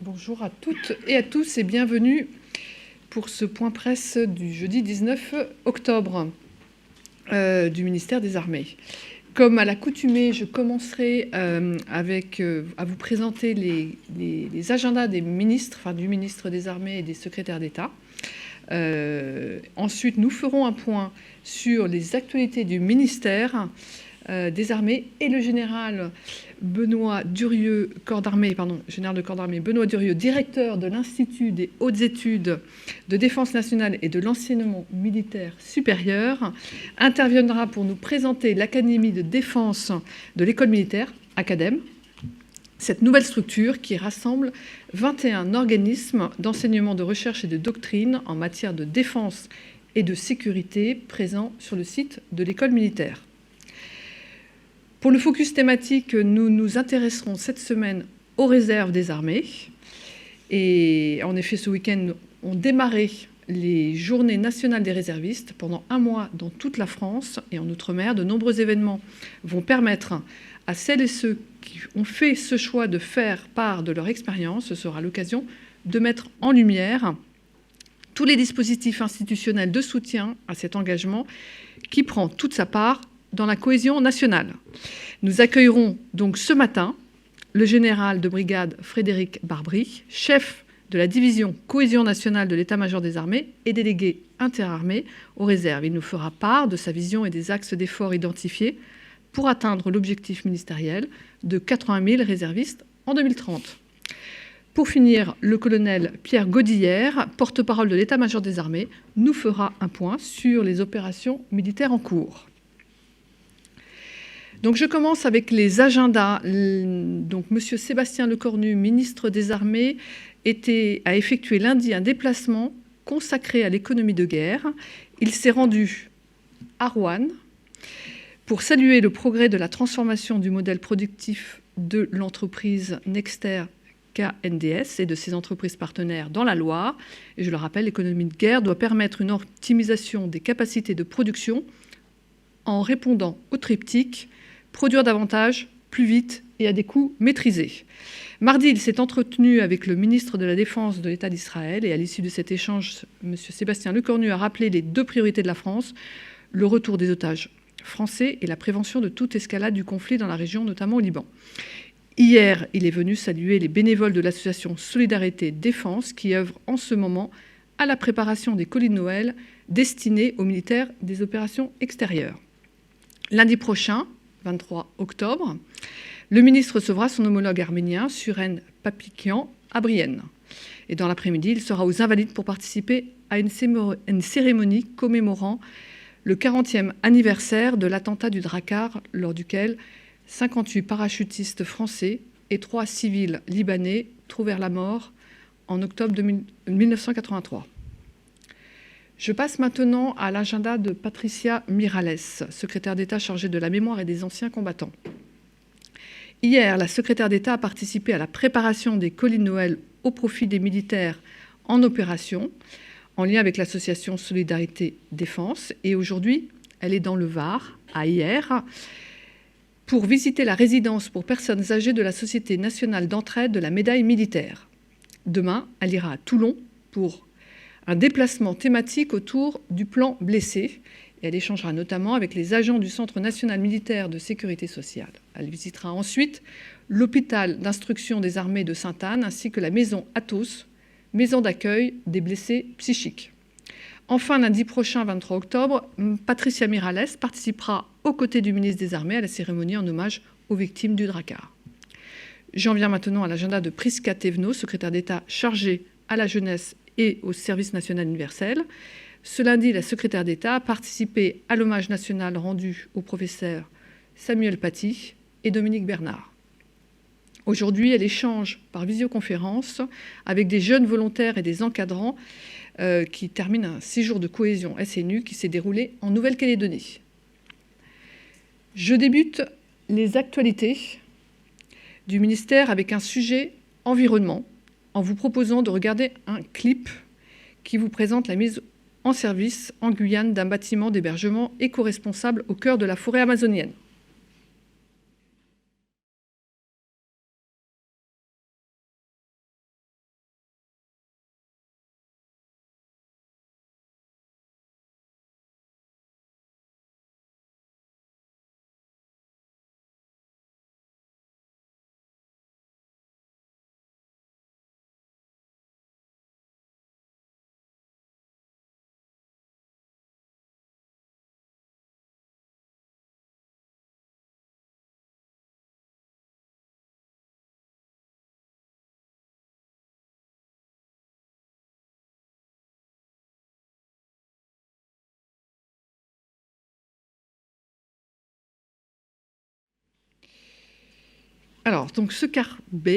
Bonjour à toutes et à tous et bienvenue pour ce point presse du jeudi 19 octobre du ministère des Armées. Comme à l'accoutumée, je commencerai à vous présenter les agendas des ministres, enfin du ministre des Armées et des secrétaires d'État. Ensuite, nous ferons un point sur les actualités du ministère des Armées et le général Benoît Durieux, général de corps d'armée Benoît Durieux, directeur de l'Institut des hautes études de défense nationale et de l'enseignement militaire supérieur, interviendra pour nous présenter l'Académie de défense de l'école militaire, ACADEM, cette nouvelle structure qui rassemble 21 organismes d'enseignement, de recherche et de doctrine en matière de défense et de sécurité présents sur le site de l'école militaire. Pour le focus thématique, nous nous intéresserons cette semaine aux réserves des armées. Et en effet, ce week-end, ont démarré les journées nationales des réservistes pendant un mois dans toute la France et en Outre-mer. De nombreux événements vont permettre à celles et ceux qui ont fait ce choix de faire part de leur expérience, ce sera l'occasion de mettre en lumière tous les dispositifs institutionnels de soutien à cet engagement qui prend toute sa part dans la cohésion nationale. Nous accueillerons donc ce matin le général de brigade Frédéric Barbry, chef de la division cohésion nationale de l'état-major des armées et délégué interarmées aux réserves. Il nous fera part de sa vision et des axes d'efforts identifiés pour atteindre l'objectif ministériel de 80 000 réservistes en 2030. Pour finir, le colonel Pierre Godillère, porte-parole de l'état-major des armées, nous fera un point sur les opérations militaires en cours. Donc je commence avec les agendas. Donc M. Sébastien Lecornu, ministre des Armées, a effectué lundi un déplacement consacré à l'économie de guerre. Il s'est rendu à Roanne pour saluer le progrès de la transformation du modèle productif de l'entreprise Nexter KNDS et de ses entreprises partenaires dans la Loire. Et je le rappelle, l'économie de guerre doit permettre une optimisation des capacités de production en répondant au triptyque produire davantage, plus vite et à des coûts maîtrisés. Mardi, il s'est entretenu avec le ministre de la Défense de l'État d'Israël et à l'issue de cet échange, M. Sébastien Lecornu a rappelé les deux priorités de la France, le retour des otages français et la prévention de toute escalade du conflit dans la région, notamment au Liban. Hier, il est venu saluer les bénévoles de l'association Solidarité Défense qui œuvrent en ce moment à la préparation des colis de Noël destinés aux militaires des opérations extérieures. Lundi prochain, 23 octobre, le ministre recevra son homologue arménien, Suren Papikian, à Brienne. Et dans l'après-midi, il sera aux Invalides pour participer à une cérémonie commémorant le 40e anniversaire de l'attentat du Drakkar, lors duquel 58 parachutistes français et 3 civils libanais trouvèrent la mort en octobre 1983. Je passe maintenant à l'agenda de Patricia Miralles, secrétaire d'État chargée de la mémoire et des anciens combattants. Hier, la secrétaire d'État a participé à la préparation des colis de Noël au profit des militaires en opération, en lien avec l'association Solidarité Défense. Et aujourd'hui, elle est dans le Var, à Hyères, pour visiter la résidence pour personnes âgées de la Société nationale d'entraide de la médaille militaire. Demain, elle ira à Toulon pour un déplacement thématique autour du plan blessé. Et elle échangera notamment avec les agents du Centre national militaire de sécurité sociale. Elle visitera ensuite l'hôpital d'instruction des armées de Sainte-Anne ainsi que la maison Athos, maison d'accueil des blessés psychiques. Enfin, lundi prochain, 23 octobre, Patricia Miralles participera aux côtés du ministre des Armées à la cérémonie en hommage aux victimes du Drakkar. J'en viens maintenant à l'agenda de Prisca Thévenot, secrétaire d'État chargée à la jeunesse et au service national universel. Ce lundi, la secrétaire d'État a participé à l'hommage national rendu aux professeurs Samuel Paty et Dominique Bernard. Aujourd'hui, elle échange par visioconférence avec des jeunes volontaires et des encadrants qui terminent un séjour de cohésion SNU qui s'est déroulé en Nouvelle-Calédonie. Je débute les actualités du ministère avec un sujet environnement, en vous proposant de regarder un clip qui vous présente la mise en service en Guyane d'un bâtiment d'hébergement éco-responsable au cœur de la forêt amazonienne. Alors, donc ce car B,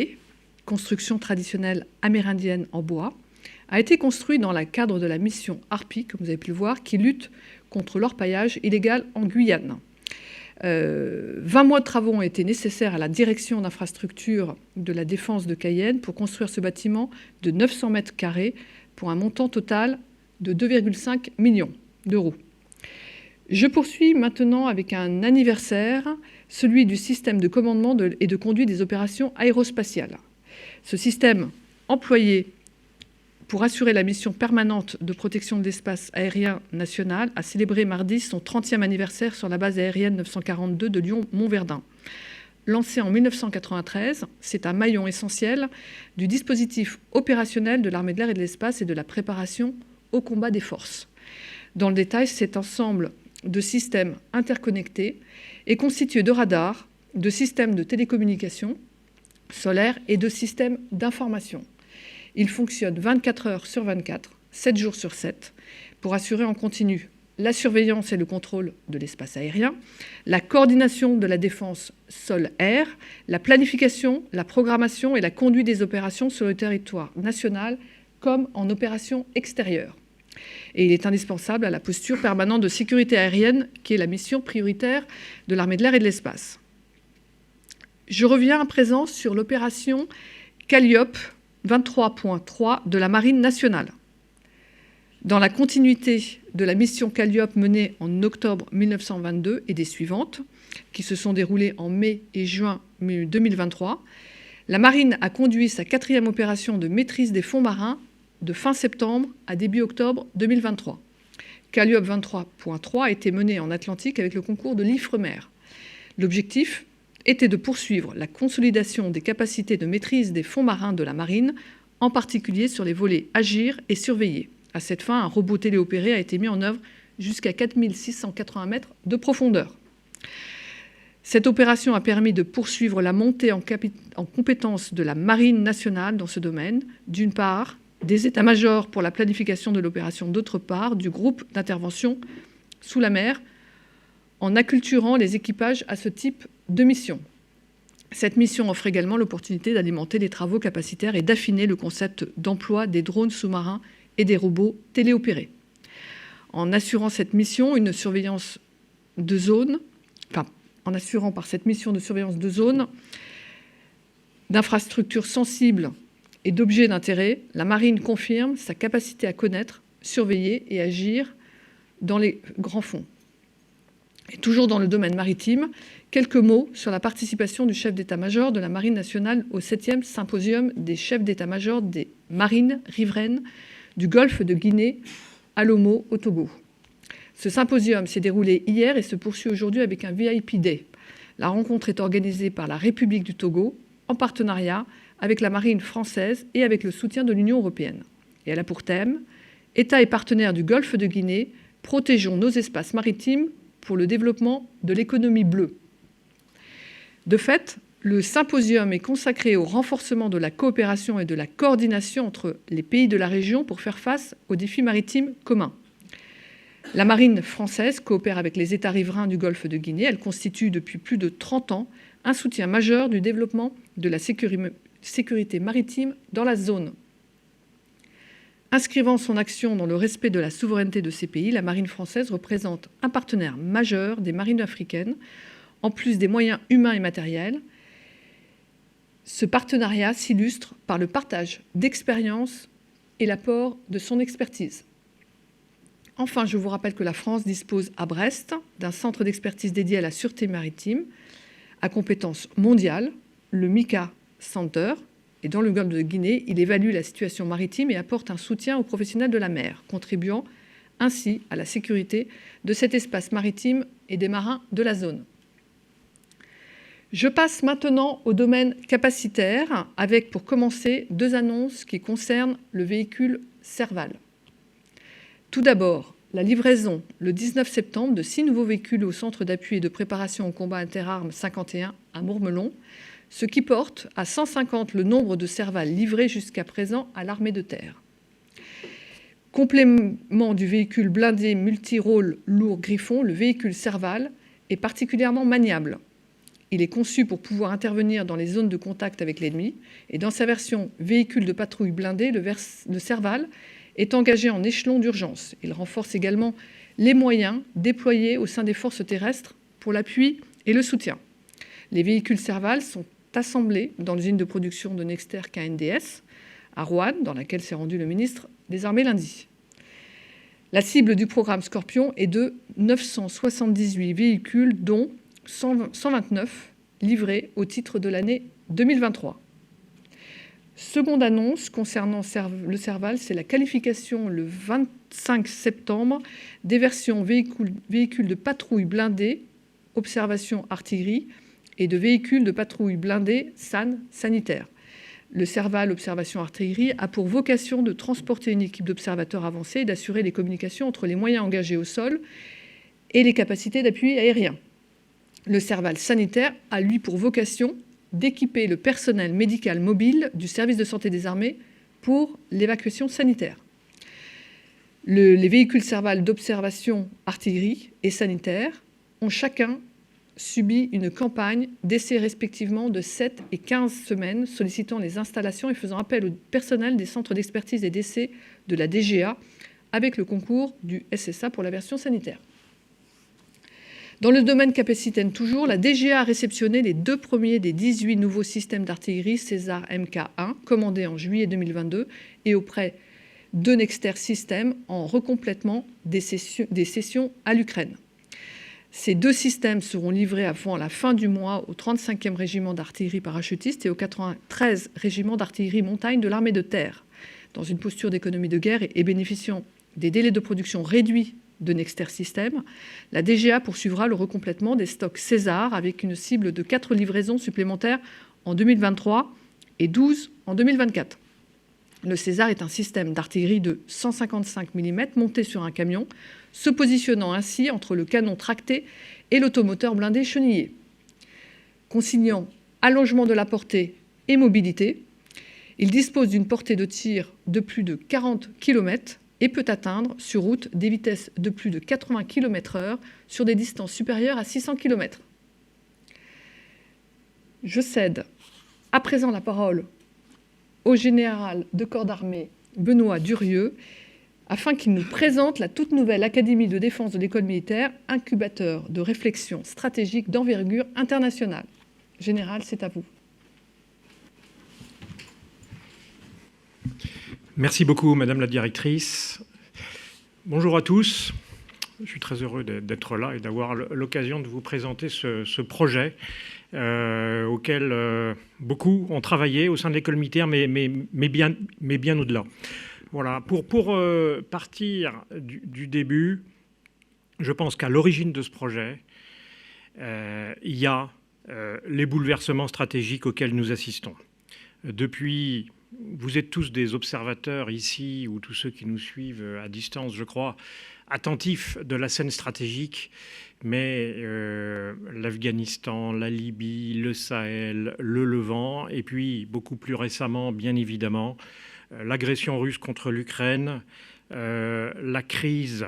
construction traditionnelle amérindienne en bois, a été construit dans le cadre de la mission Harpie, comme vous avez pu le voir, qui lutte contre l'orpaillage illégal en Guyane. 20 mois de travaux ont été nécessaires à la direction d'infrastructure de la Défense de Cayenne pour construire ce bâtiment de 900 mètres carrés pour un montant total de 2,5 millions d'euros. Je poursuis maintenant avec un anniversaire, celui du système de commandement et de conduite des opérations aérospatiales. Ce système employé pour assurer la mission permanente de protection de l'espace aérien national a célébré mardi son 30e anniversaire sur la base aérienne 942 de Lyon-Montverdun. Lancé en 1993, c'est un maillon essentiel du dispositif opérationnel de l'armée de l'air et de l'espace et de la préparation au combat des forces. Dans le détail, cet ensemble de systèmes interconnectés est constitué de radars, de systèmes de télécommunication solaire et de systèmes d'information. Il fonctionne 24 heures sur 24, 7 jours sur 7, pour assurer en continu la surveillance et le contrôle de l'espace aérien, la coordination de la défense sol-air, la planification, la programmation et la conduite des opérations sur le territoire national comme en opération extérieure. Et il est indispensable à la posture permanente de sécurité aérienne qui est la mission prioritaire de l'armée de l'air et de l'espace. Je reviens à présent sur l'opération Calliope 23.3 de la Marine nationale. Dans la continuité de la mission Calliope menée en octobre 1922 et des suivantes, qui se sont déroulées en mai et juin 2023, la Marine a conduit sa 4e opération de maîtrise des fonds marins de fin septembre à début octobre 2023. Calliope 23.3 a été menée en Atlantique avec le concours de l'Ifremer. L'objectif était de poursuivre la consolidation des capacités de maîtrise des fonds marins de la Marine, en particulier sur les volets agir et surveiller. À cette fin, un robot téléopéré a été mis en œuvre jusqu'à 4680 mètres de profondeur. Cette opération a permis de poursuivre la montée en compétence de la Marine nationale dans ce domaine, d'une part, des états-majors pour la planification de l'opération, d'autre part, du groupe d'intervention sous la mer, en acculturant les équipages à ce type de mission. Cette mission offre également l'opportunité d'alimenter les travaux capacitaires et d'affiner le concept d'emploi des drones sous-marins et des robots téléopérés. En assurant cette mission une surveillance de zone, en assurant par cette mission de surveillance de zone d'infrastructures sensibles et d'objets d'intérêt, la Marine confirme sa capacité à connaître, surveiller et agir dans les grands fonds. Et toujours dans le domaine maritime, quelques mots sur la participation du chef d'état-major de la Marine nationale au 7e symposium des chefs d'état-major des marines riveraines du golfe de Guinée à Lomo, au Togo. Ce symposium s'est déroulé hier et se poursuit aujourd'hui avec un VIP Day. La rencontre est organisée par la République du Togo en partenariat avec la marine française et avec le soutien de l'Union européenne. Et elle a pour thème « États et partenaires du golfe de Guinée, protégeons nos espaces maritimes pour le développement de l'économie bleue ». De fait, le symposium est consacré au renforcement de la coopération et de la coordination entre les pays de la région pour faire face aux défis maritimes communs. La marine française coopère avec les États riverains du golfe de Guinée. Elle constitue depuis plus de 30 ans un soutien majeur du développement de la sécurité maritime dans la zone. Inscrivant son action dans le respect de la souveraineté de ces pays, la marine française représente un partenaire majeur des marines africaines, en plus des moyens humains et matériels. Ce partenariat s'illustre par le partage d'expériences et l'apport de son expertise. Enfin, je vous rappelle que la France dispose à Brest d'un centre d'expertise dédié à la sûreté maritime à compétence mondiale, le MICA Center. Et dans le golfe de Guinée, il évalue la situation maritime et apporte un soutien aux professionnels de la mer, contribuant ainsi à la sécurité de cet espace maritime et des marins de la zone. Je passe maintenant au domaine capacitaire avec, pour commencer, 2 annonces qui concernent le véhicule Serval. Tout d'abord, la livraison le 19 septembre de 6 nouveaux véhicules au centre d'appui et de préparation au combat interarmes 51 à Mourmelon, ce qui porte à 150 le nombre de Serval livrés jusqu'à présent à l'armée de terre. Complément du véhicule blindé multirôle lourd Griffon, le véhicule Serval est particulièrement maniable. Il est conçu pour pouvoir intervenir dans les zones de contact avec l'ennemi. Et dans sa version véhicule de patrouille blindé, le Serval est engagé en échelon d'urgence. Il renforce également les moyens déployés au sein des forces terrestres pour l'appui et le soutien. Les véhicules Serval sont assemblés dans l'usine de production de Nexter KNDS à Roanne, dans laquelle s'est rendu le ministre des Armées lundi. La cible du programme Scorpion est de 978 véhicules, dont 129 livrés au titre de l'année 2023. Seconde annonce concernant le Serval, c'est la qualification le 25 septembre des versions véhicules de patrouille blindés, observation artillerie, et de véhicules de patrouille blindés SAN sanitaire. Le Serval Observation Artillerie a pour vocation de transporter une équipe d'observateurs avancés et d'assurer les communications entre les moyens engagés au sol et les capacités d'appui aérien. Le Serval Sanitaire a, lui, pour vocation d'équiper le personnel médical mobile du service de santé des armées pour l'évacuation sanitaire. Les véhicules Serval d'observation artillerie et sanitaire ont chacun subi une campagne d'essais respectivement de 7 et 15 semaines, sollicitant les installations et faisant appel au personnel des centres d'expertise et d'essais de la DGA, avec le concours du SSA pour la version sanitaire. Dans le domaine capacitaine toujours, la DGA a réceptionné les 2 premiers des 18 nouveaux systèmes d'artillerie César Mk1 commandés en juillet 2022 et auprès de Nexter Systems en recomplètement des cessions à l'Ukraine. Ces 2 systèmes seront livrés avant la fin du mois au 35e régiment d'artillerie parachutiste et au 93 régiment d'artillerie montagne de l'armée de terre. Dans une posture d'économie de guerre et bénéficiant des délais de production réduits de Nexter Systems, la DGA poursuivra le recomplètement des stocks César avec une cible de 4 livraisons supplémentaires en 2023 et 12 en 2024. Le César est un système d'artillerie de 155 mm monté sur un camion, se positionnant ainsi entre le canon tracté et l'automoteur blindé chenillé. Consignant allongement de la portée et mobilité, il dispose d'une portée de tir de plus de 40 km et peut atteindre sur route des vitesses de plus de 80 km/h sur des distances supérieures à 600 km. Je cède à présent la parole au général de corps d'armée Benoît Durieux, afin qu'il nous présente la toute nouvelle Académie de défense de l'école militaire, incubateur de réflexion stratégique d'envergure internationale. Général, c'est à vous. Merci beaucoup, Madame la Directrice. Bonjour à tous. Je suis très heureux d'être là et d'avoir l'occasion de vous présenter ce projet auquel beaucoup ont travaillé au sein de l'école militaire, mais bien au-delà. Voilà. Pour partir du début, je pense qu'à l'origine de ce projet, il y a les bouleversements stratégiques auxquels nous assistons. Depuis, vous êtes tous des observateurs ici, ou tous ceux qui nous suivent à distance, je crois, attentifs de la scène stratégique, mais l'Afghanistan, la Libye, le Sahel, le Levant, et puis beaucoup plus récemment, bien évidemment, l'agression russe contre l'Ukraine, la crise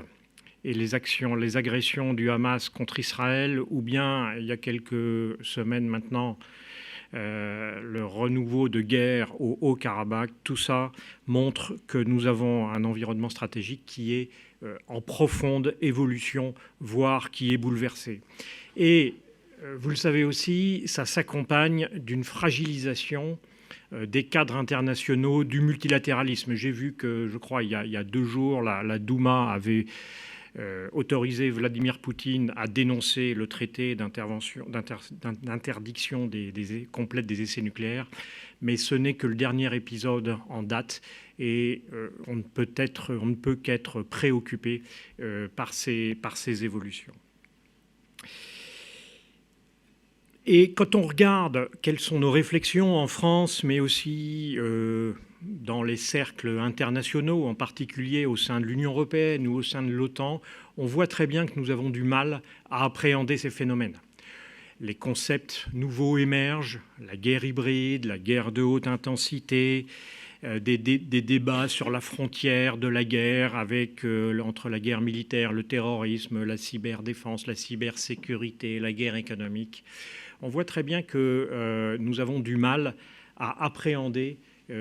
et les agressions du Hamas contre Israël, ou bien, il y a quelques semaines maintenant, le renouveau de guerre au Haut-Karabakh, tout ça montre que nous avons un environnement stratégique qui est en profonde évolution, voire qui est bouleversé. Et vous le savez aussi, ça s'accompagne d'une fragilisation des cadres internationaux, du multilatéralisme. J'ai vu que, je crois, il y a 2 jours, la Douma avait autorisé Vladimir Poutine à dénoncer le traité d'interdiction complète des essais nucléaires, mais ce n'est que le dernier épisode en date et on ne peut qu'être préoccupé par ces évolutions. Et quand on regarde quelles sont nos réflexions en France, mais aussi dans les cercles internationaux, en particulier au sein de l'Union européenne ou au sein de l'OTAN, on voit très bien que nous avons du mal à appréhender ces phénomènes. Les concepts nouveaux émergent, la guerre hybride, la guerre de haute intensité, des débats sur la frontière de la guerre entre la guerre militaire, le terrorisme, la cyberdéfense, la cybersécurité, la guerre économique. on voit très bien que nous avons du mal à appréhender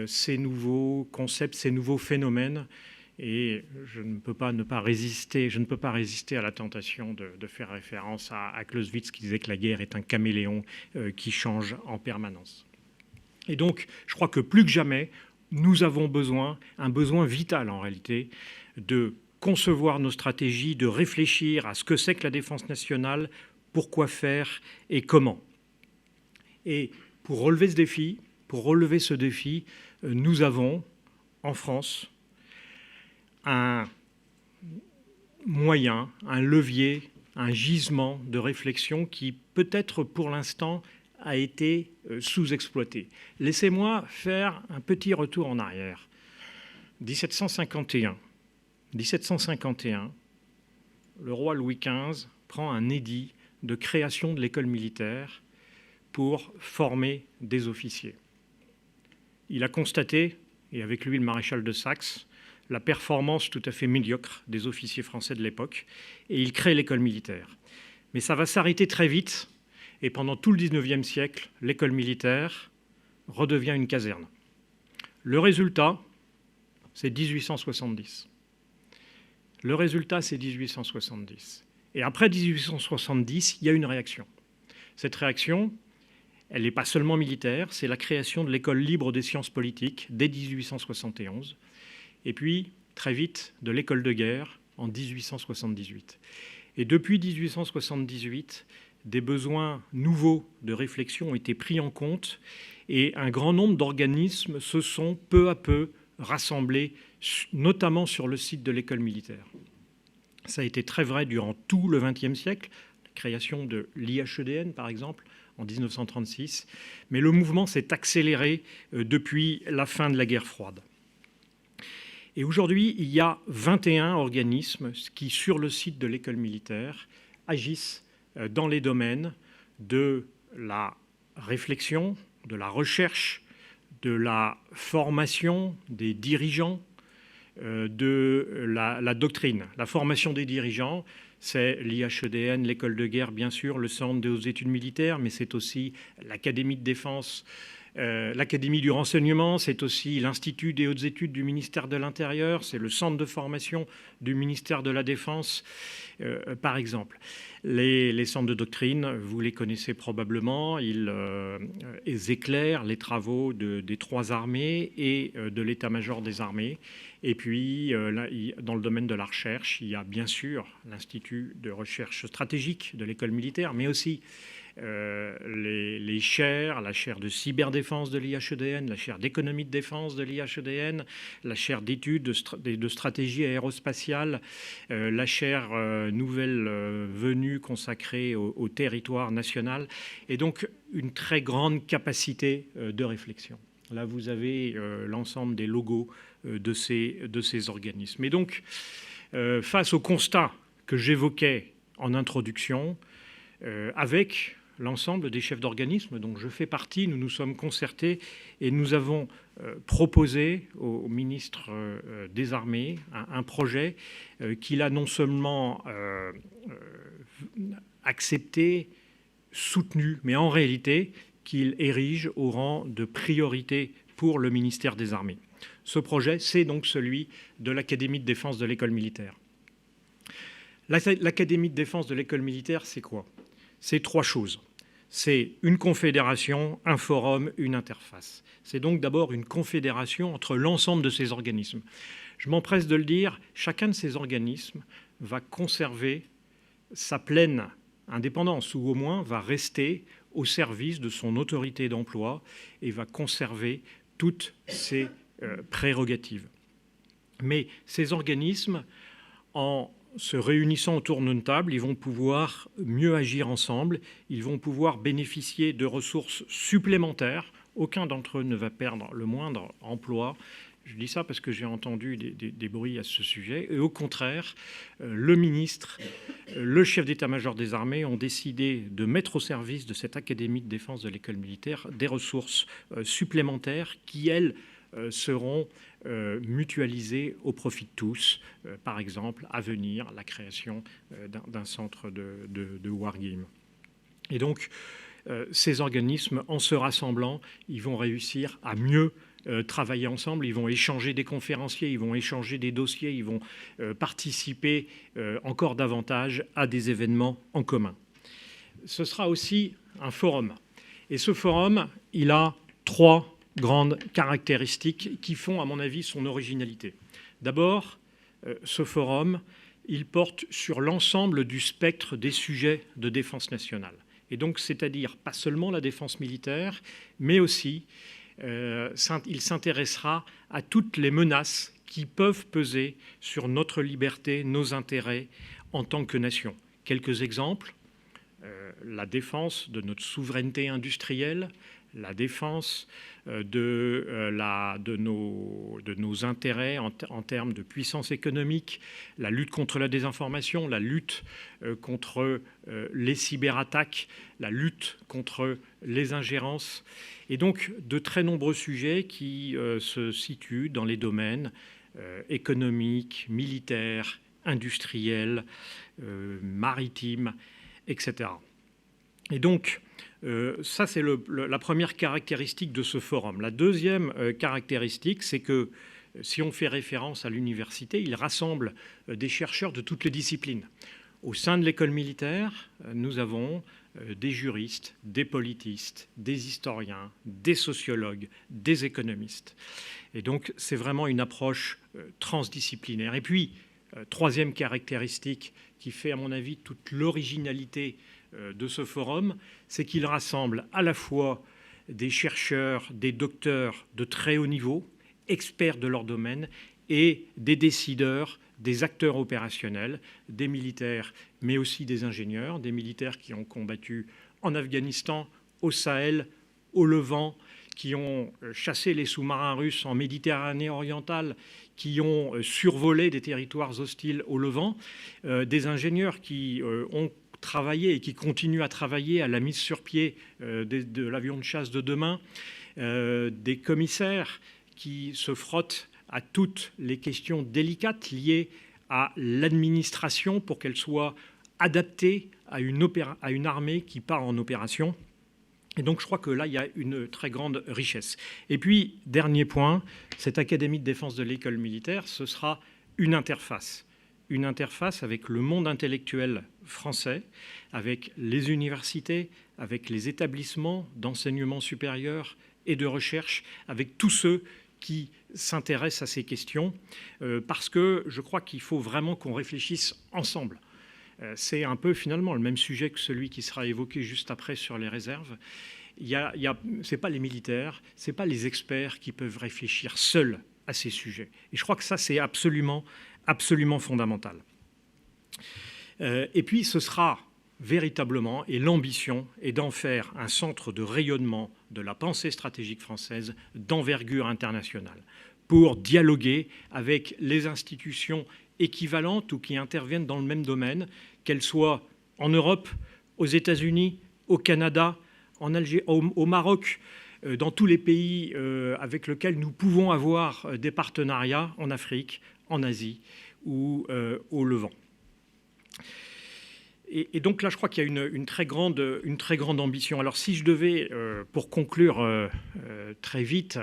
ces nouveaux concepts, ces nouveaux phénomènes. Et je ne peux pas résister à la tentation de faire référence à Clausewitz qui disait que la guerre est un caméléon qui change en permanence. Et donc, je crois que plus que jamais, nous avons un besoin vital en réalité, de concevoir nos stratégies, de réfléchir à ce que c'est que la défense nationale, pourquoi faire et comment. Et pour relever ce défi, nous avons en France un moyen, un levier, un gisement de réflexion qui peut-être pour l'instant a été sous-exploité. Laissez-moi faire un petit retour en arrière. 1751, le roi Louis XV prend un édit de création de l'école militaire pour former des officiers. Il a constaté, et avec lui le maréchal de Saxe, la performance tout à fait médiocre des officiers français de l'époque, et il crée l'école militaire. Mais ça va s'arrêter très vite, et pendant tout le XIXe siècle, l'école militaire redevient une caserne. Le résultat, c'est 1870. Et après 1870, il y a une réaction. Cette réaction, elle n'est pas seulement militaire, c'est la création de l'école libre des sciences politiques dès 1871, et puis très vite de l'école de guerre en 1878. Et depuis 1878, des besoins nouveaux de réflexion ont été pris en compte et un grand nombre d'organismes se sont peu à peu rassemblés, notamment sur le site de l'école militaire. Ça a été très vrai durant tout le XXe siècle, la création de l'IHEDN par exemple, en 1936, mais le mouvement s'est accéléré depuis la fin de la guerre froide. Et aujourd'hui, il y a 21 organismes qui, sur le site de l'école militaire, agissent dans les domaines de la réflexion, de la recherche, de la formation des dirigeants, de la doctrine. La formation des dirigeants, c'est l'IHEDN, l'école de guerre, bien sûr, le Centre des hautes études militaires, mais c'est aussi l'Académie de défense, l'Académie du renseignement, c'est aussi l'Institut des hautes études du ministère de l'Intérieur, c'est le centre de formation du ministère de la Défense, par exemple. Les centres de doctrine, vous les connaissez probablement, ils éclairent les travaux des trois armées et de l'état-major des armées. Et puis, dans le domaine de la recherche, il y a bien sûr l'Institut de recherche stratégique de l'école militaire, mais aussi les chaires, la chaire de cyberdéfense de l'IHEDN, la chaire d'économie de défense de l'IHEDN, la chaire d'études de stratégie aérospatiale, la chaire nouvelle venue consacrée au territoire national, et donc une très grande capacité de réflexion. Là, vous avez l'ensemble des logos de ces organismes. Et donc, face au constat que j'évoquais en introduction, avec l'ensemble des chefs d'organismes dont je fais partie, nous nous sommes concertés et nous avons proposé au ministre des Armées un projet qu'il a non seulement accepté, soutenu, mais en réalité qu'il érige au rang de priorité pour le ministère des Armées. Ce projet, c'est donc celui de l'Académie de défense de l'école militaire. L'Académie de défense de l'école militaire, c'est quoi ? C'est trois choses. C'est une confédération, un forum, une interface. C'est donc d'abord une confédération entre l'ensemble de ces organismes. Je m'empresse de le dire, chacun de ces organismes va conserver sa pleine indépendance, ou au moins va rester au service de son autorité d'emploi et va conserver toutes ses prérogatives. Mais ces organismes, en se réunissant autour d'une table, ils vont pouvoir mieux agir ensemble, ils vont pouvoir bénéficier de ressources supplémentaires. Aucun d'entre eux ne va perdre le moindre emploi. Je dis ça parce que j'ai entendu des bruits à ce sujet. Et au contraire, le ministre, le chef d'état-major des armées ont décidé de mettre au service de cette Académie de défense de l'école militaire des ressources supplémentaires qui, elles, seront mutualisées au profit de tous. Par exemple, à venir, la création d'un centre de wargame. Et donc, ces organismes, en se rassemblant, ils vont réussir à mieux travailler ensemble, ils vont échanger des conférenciers, ils vont échanger des dossiers, ils vont participer encore davantage à des événements en commun. Ce sera aussi un forum. Et ce forum, il a 3 grandes caractéristiques qui font, à mon avis, son originalité. D'abord, ce forum, il porte sur l'ensemble du spectre des sujets de défense nationale. Et donc, c'est-à-dire pas seulement la défense militaire, mais aussi il s'intéressera à toutes les menaces qui peuvent peser sur notre liberté, nos intérêts en tant que nation. Quelques exemples. La défense de notre souveraineté industrielle, la défense de nos intérêts en termes de puissance économique, la lutte contre la désinformation, la lutte contre les cyberattaques, la lutte contre les ingérences, et donc de très nombreux sujets qui se situent dans les domaines économiques, militaires, industriels, maritimes, etc. Et donc, ça, c'est la première caractéristique de ce forum. La deuxième caractéristique, c'est que si on fait référence à l'université, il rassemble des chercheurs de toutes les disciplines. Au sein de l'école militaire, nous avons des juristes, des politistes, des historiens, des sociologues, des économistes. Et donc, c'est vraiment une approche transdisciplinaire. Et puis, troisième caractéristique qui fait, à mon avis, toute l'originalité de ce forum, c'est qu'il rassemble à la fois des chercheurs, des docteurs de très haut niveau, experts de leur domaine, et des décideurs, des acteurs opérationnels, des militaires, mais aussi des ingénieurs, des militaires qui ont combattu en Afghanistan, au Sahel, au Levant, qui ont chassé les sous-marins russes en Méditerranée orientale, qui ont survolé des territoires hostiles au Levant, des ingénieurs qui ont travaillé et qui continuent à travailler à la mise sur pied de l'avion de chasse de demain, des commissaires qui se frottent à toutes les questions délicates liées à l'administration pour qu'elle soit adaptée à une armée qui part en opération. Et donc, je crois que là, il y a une très grande richesse. Et puis, dernier point, cette Académie de défense de l'école militaire, ce sera une interface avec le monde intellectuel français, avec les universités, avec les établissements d'enseignement supérieur et de recherche, avec tous ceux qui s'intéressent à ces questions, parce que je crois qu'il faut vraiment qu'on réfléchisse ensemble. C'est un peu finalement le même sujet que celui qui sera évoqué juste après sur les réserves. Ce n'est pas les militaires, ce n'est pas les experts qui peuvent réfléchir seuls à ces sujets. Et je crois que ça, c'est absolument fondamental. Et puis, ce sera véritablement, et l'ambition est d'en faire un centre de rayonnement de la pensée stratégique française d'envergure internationale, pour dialoguer avec les institutions équivalentes ou qui interviennent dans le même domaine, qu'elles soient en Europe, aux États-Unis, au Canada, en Algérie, au Maroc, dans tous les pays avec lesquels nous pouvons avoir des partenariats, en Afrique, en Asie ou au Levant. Et donc là, je crois qu'il y a une très grande ambition. Alors si je devais, pour conclure très vite,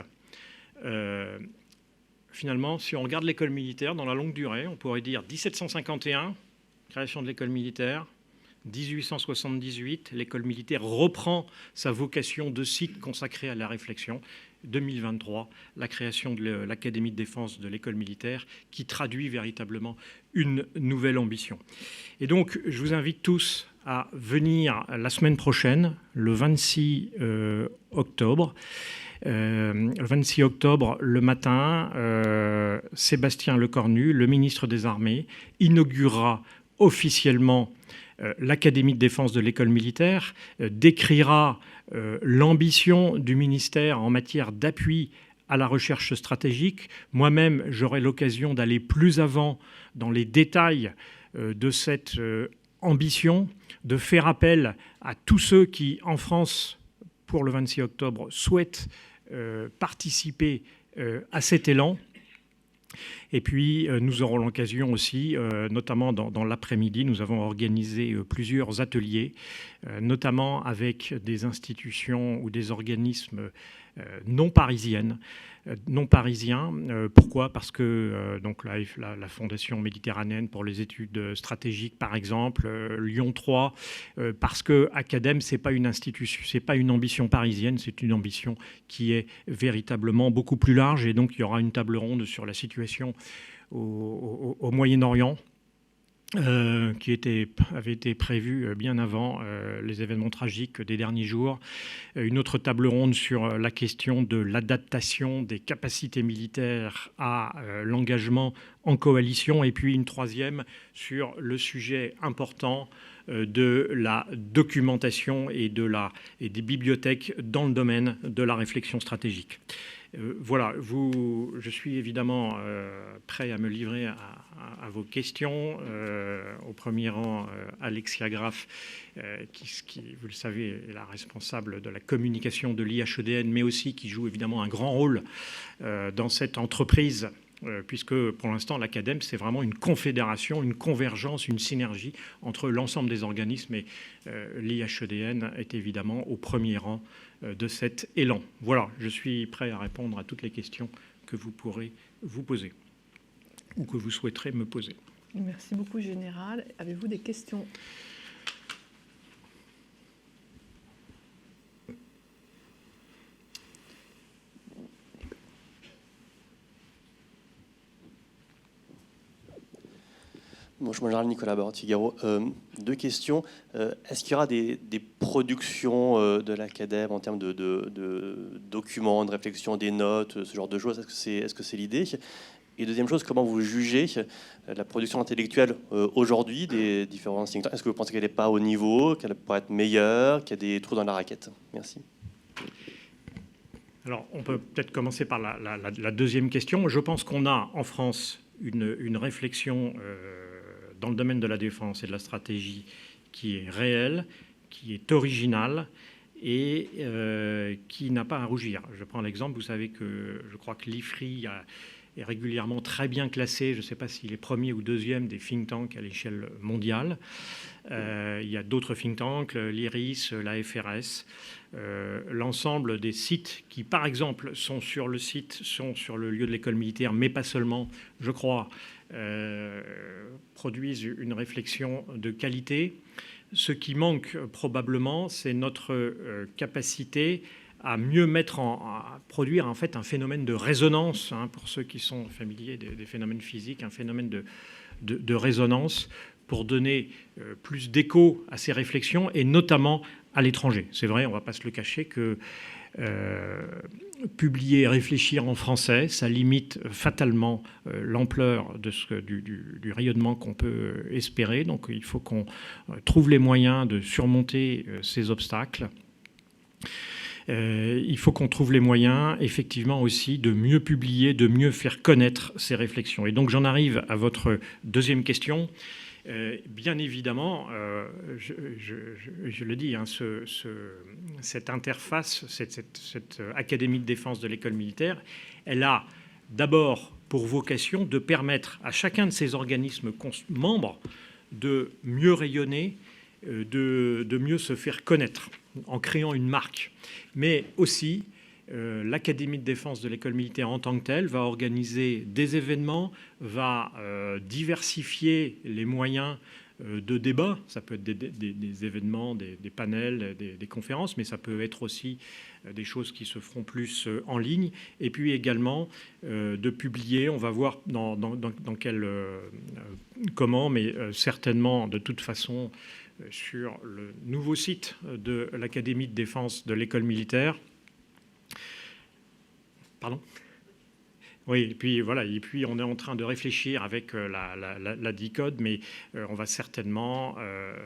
finalement, si on regarde l'école militaire dans la longue durée, on pourrait dire 1751, création de l'école militaire, 1878, l'école militaire reprend sa vocation de site consacré à la réflexion. 2023, la création de l'Académie de défense de l'école militaire qui traduit véritablement une nouvelle ambition. Et donc, je vous invite tous à venir la semaine prochaine, le 26 octobre. Le 26 octobre, le matin, Sébastien Lecornu, le ministre des Armées, inaugurera officiellement l'Académie de défense de l'école militaire, décrira l'ambition du ministère en matière d'appui à la recherche stratégique. Moi-même, j'aurai l'occasion d'aller plus avant dans les détails de cette ambition, de faire appel à tous ceux qui, en France, pour le 26 octobre, souhaitent participer à cet élan. Et puis, nous aurons l'occasion aussi, notamment dans l'après-midi, nous avons organisé plusieurs ateliers, notamment avec des institutions ou des organismes non parisiens. Pourquoi? Parce que donc la Fondation méditerranéenne pour les études stratégiques, par exemple, Lyon 3, parce que Academ, c'est pas une institution, c'est pas une ambition parisienne, c'est une ambition qui est véritablement beaucoup plus large. Et donc, il y aura une table ronde sur la situation au Moyen-Orient, qui avait été prévu bien avant les événements tragiques des derniers jours. Une autre table ronde sur la question de l'adaptation des capacités militaires à l'engagement en coalition. Et puis une troisième sur le sujet important de la documentation et des bibliothèques dans le domaine de la réflexion stratégique. Voilà, je suis évidemment prêt à me livrer à vos questions. Au premier rang, Alexia Graff, qui, vous le savez, est la responsable de la communication de l'IHEDN, mais aussi qui joue évidemment un grand rôle dans cette entreprise, puisque pour l'instant, l'Academ, c'est vraiment une confédération, une convergence, une synergie entre l'ensemble des organismes, et l'IHEDN est évidemment au premier rang de cet élan. Voilà, je suis prêt à répondre à toutes les questions que vous pourrez vous poser ou que vous souhaiterez me poser. Merci beaucoup, Général. Avez-vous des questions? Bonjour, général Nicolas Barot-Figaro. Deux questions. Est-ce qu'il y aura des productions de l'Academ en termes de documents, de réflexion, des notes, ce genre de choses? Est-ce que c'est l'idée? Et deuxième chose, comment vous jugez la production intellectuelle aujourd'hui des différents think tanks? Est-ce que vous pensez qu'elle n'est pas au niveau, qu'elle pourrait être meilleure, qu'il y a des trous dans la raquette? Merci. Alors, on peut peut-être commencer par la deuxième question. Je pense qu'on a en France une réflexion dans le domaine de la défense et de la stratégie qui est réelle, qui est originale et qui n'a pas à rougir. Je prends l'exemple, vous savez que je crois que l'IFRI est régulièrement très bien classé, je ne sais pas s'il est premier ou deuxième des think tanks à l'échelle mondiale. Il y a d'autres think tanks, l'IRIS, la FRS, l'ensemble des sites qui, par exemple, sont sur le lieu de l'école militaire, mais pas seulement, je crois, produisent une réflexion de qualité. Ce qui manque probablement, c'est notre capacité à mieux à produire en fait un phénomène de résonance, pour ceux qui sont familiers des phénomènes physiques, un phénomène de résonance pour donner plus d'écho à ces réflexions, et notamment à l'étranger. C'est vrai, on ne va pas se le cacher, que publier et réfléchir en français, ça limite fatalement l'ampleur du rayonnement qu'on peut espérer. Donc il faut qu'on trouve les moyens de surmonter ces obstacles. Il faut qu'on trouve les moyens, effectivement, aussi de mieux publier, de mieux faire connaître ces réflexions. Et donc j'en arrive à votre deuxième question. Bien évidemment, je le dis, cette interface, cette Académie de défense de l'école militaire, elle a d'abord pour vocation de permettre à chacun de ces organismes membres de mieux rayonner, de mieux se faire connaître en créant une marque. Mais aussi, l'Académie de défense de l'école militaire en tant que telle va organiser des événements, va diversifier les moyens de débat. Ça peut être des événements, des panels, des conférences, mais ça peut être aussi des choses qui se feront plus en ligne. Et puis également de publier, on va voir dans comment, mais certainement de toute façon sur le nouveau site de l'Académie de défense de l'école militaire. Pardon ? Oui, et puis voilà, et puis on est en train de réfléchir avec la DICODE, mais on va certainement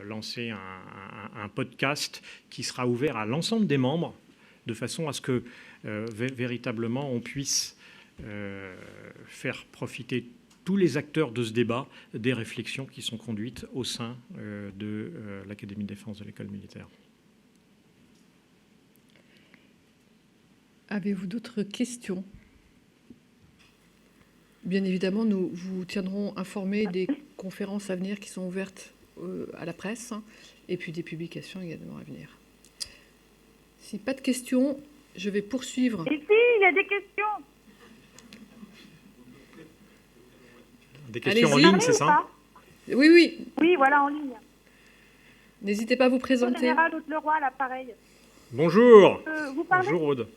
lancer un podcast qui sera ouvert à l'ensemble des membres, de façon à ce que véritablement on puisse faire profiter tous les acteurs de ce débat des réflexions qui sont conduites au sein de l'Académie de défense de l'école militaire. Avez-vous d'autres questions ? Bien évidemment, nous vous tiendrons informés des conférences à venir qui sont ouvertes à la presse et puis des publications également à venir. Si pas de questions, je vais poursuivre. Et si, il y a des questions. Des questions en Allez-y. ligne, c'est ça? Oui, oui. Oui, voilà, en ligne. N'hésitez pas à vous présenter. Général Haute-Leroy, à l'appareil. Bonjour. Vous parlez... Bonjour Aude.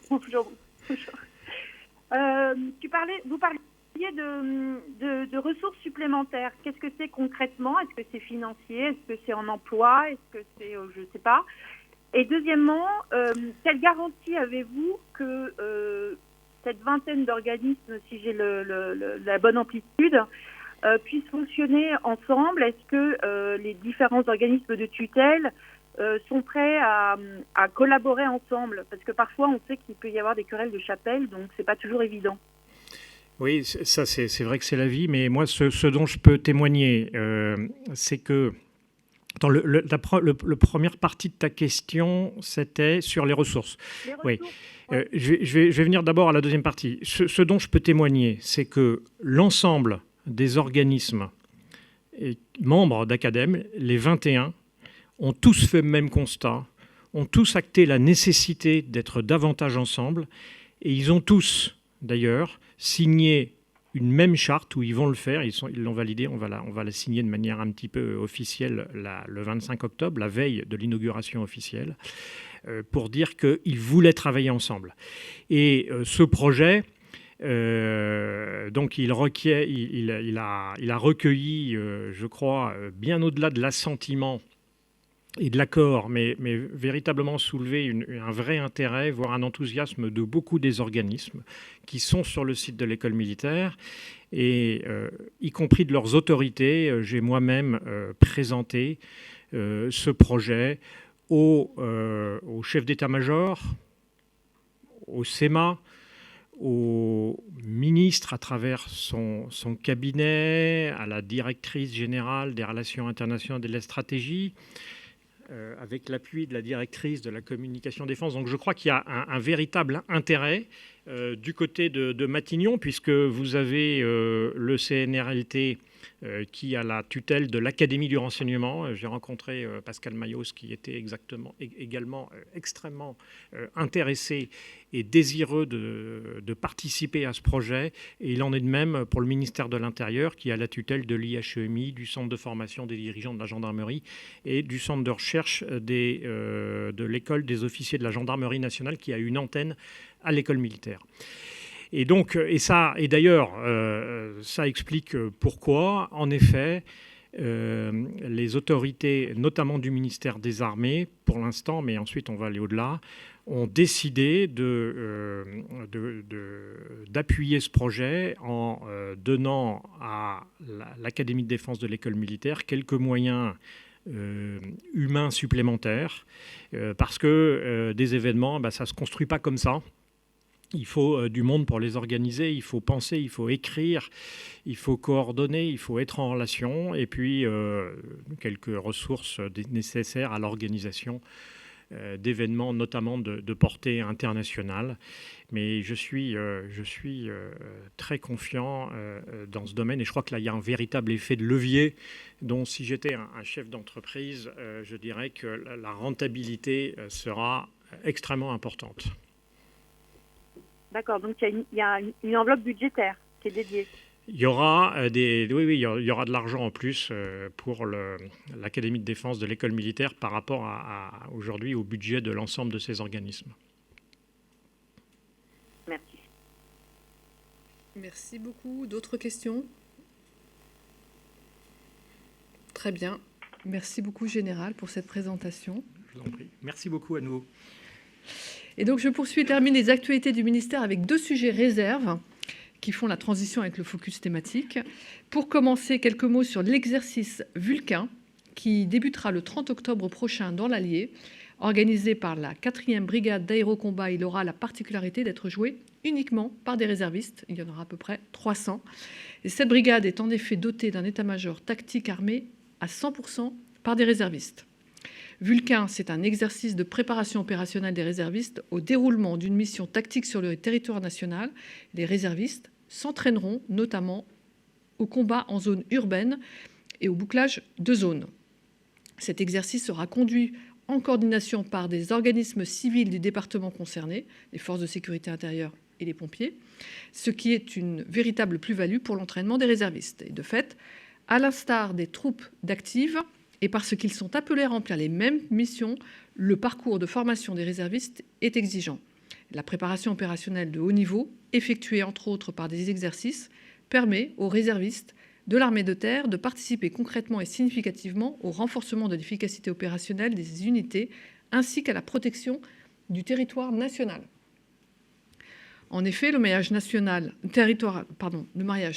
Bonjour. Vous parliez de ressources supplémentaires. Qu'est-ce que c'est concrètement? Est-ce que c'est financier? Est-ce que c'est en emploi? Est-ce que c'est, je ne sais pas. Et deuxièmement, quelle garantie avez-vous que cette vingtaine d'organismes, si j'ai la bonne amplitude, puissent fonctionner ensemble? Est-ce que les différents organismes de tutelle sont prêts à collaborer ensemble? Parce que parfois, on sait qu'il peut y avoir des querelles de chapelle, donc c'est pas toujours évident. Oui, ça c'est vrai que c'est la vie, mais moi, ce dont je peux témoigner, c'est que dans la première partie de ta question, c'était sur les ressources. Oui. Je vais venir d'abord à la deuxième partie. Ce dont je peux témoigner, c'est que l'ensemble des organismes et membres d'Academ, les 21, ont tous fait le même constat, ont tous acté la nécessité d'être davantage ensemble, et ils ont tous, d'ailleurs, signé une même charte où ils vont le faire, ils l'ont validée, on va la signer de manière un petit peu officielle le 25 octobre, la veille de l'inauguration officielle, pour dire qu'ils voulaient travailler ensemble. Et ce projet... donc il a recueilli, je crois, bien au-delà de l'assentiment et de l'accord, mais véritablement soulevé un vrai intérêt, voire un enthousiasme de beaucoup des organismes qui sont sur le site de l'école militaire, et y compris de leurs autorités. J'ai moi-même présenté ce projet au chef d'état-major, au SEMA, au ministre à travers son cabinet, à la directrice générale des relations internationales et de la stratégie, avec l'appui de la directrice de la communication défense. Donc je crois qu'il y a un véritable intérêt du côté de Matignon, puisque vous avez le CNRLT qui a la tutelle de l'Académie du renseignement. J'ai rencontré Pascal Mayos, qui était également extrêmement intéressé et désireux de participer à ce projet. Et il en est de même pour le ministère de l'Intérieur, qui a la tutelle de l'IHEMI, du centre de formation des dirigeants de la gendarmerie et du centre de recherche de l'école des officiers de la gendarmerie nationale, qui a une antenne à l'école militaire. Et donc, et d'ailleurs, ça explique pourquoi, en effet, les autorités, notamment du ministère des Armées, pour l'instant, mais ensuite on va aller au-delà, ont décidé d'appuyer ce projet en donnant à l'Académie de défense de l'école militaire quelques moyens humains supplémentaires, parce que des événements, ça ne se construit pas comme ça. Il faut du monde pour les organiser, il faut penser, il faut écrire, il faut coordonner, il faut être en relation, et puis quelques ressources nécessaires à l'organisation d'événements, notamment de portée internationale. Mais je suis très confiant dans ce domaine, et je crois que là, il y a un véritable effet de levier dont, si j'étais un chef d'entreprise, je dirais que la rentabilité sera extrêmement importante. D'accord, donc il y a une enveloppe budgétaire qui est dédiée. Il y aura il y aura de l'argent en plus pour l'Académie de défense de l'école militaire par rapport aujourd'hui au budget de l'ensemble de ces organismes. Merci. Merci beaucoup. D'autres questions? Très bien. Merci beaucoup, Général, pour cette présentation. Je vous en prie. Merci beaucoup à nouveau. Et donc, je poursuis et termine les actualités du ministère avec 2 sujets réserves qui font la transition avec le focus thématique. Pour commencer, quelques mots sur l'exercice Vulcain qui débutera le 30 octobre prochain dans l'Allier. Organisé par la 4e brigade d'aérocombat, il aura la particularité d'être joué uniquement par des réservistes. Il y en aura à peu près 300. Et cette brigade est en effet dotée d'un état-major tactique armé à 100% par des réservistes. Vulcain, c'est un exercice de préparation opérationnelle des réservistes au déroulement d'une mission tactique sur le territoire national. Les réservistes s'entraîneront notamment au combat en zone urbaine et au bouclage de zones. Cet exercice sera conduit en coordination par des organismes civils du département concerné, les forces de sécurité intérieure et les pompiers, ce qui est une véritable plus-value pour l'entraînement des réservistes. Et de fait, à l'instar des troupes d'actives, et parce qu'ils sont appelés à remplir les mêmes missions, le parcours de formation des réservistes est exigeant. La préparation opérationnelle de haut niveau, effectuée entre autres par des exercices, permet aux réservistes de l'armée de terre de participer concrètement et significativement au renforcement de l'efficacité opérationnelle des unités ainsi qu'à la protection du territoire national. En effet, le maillage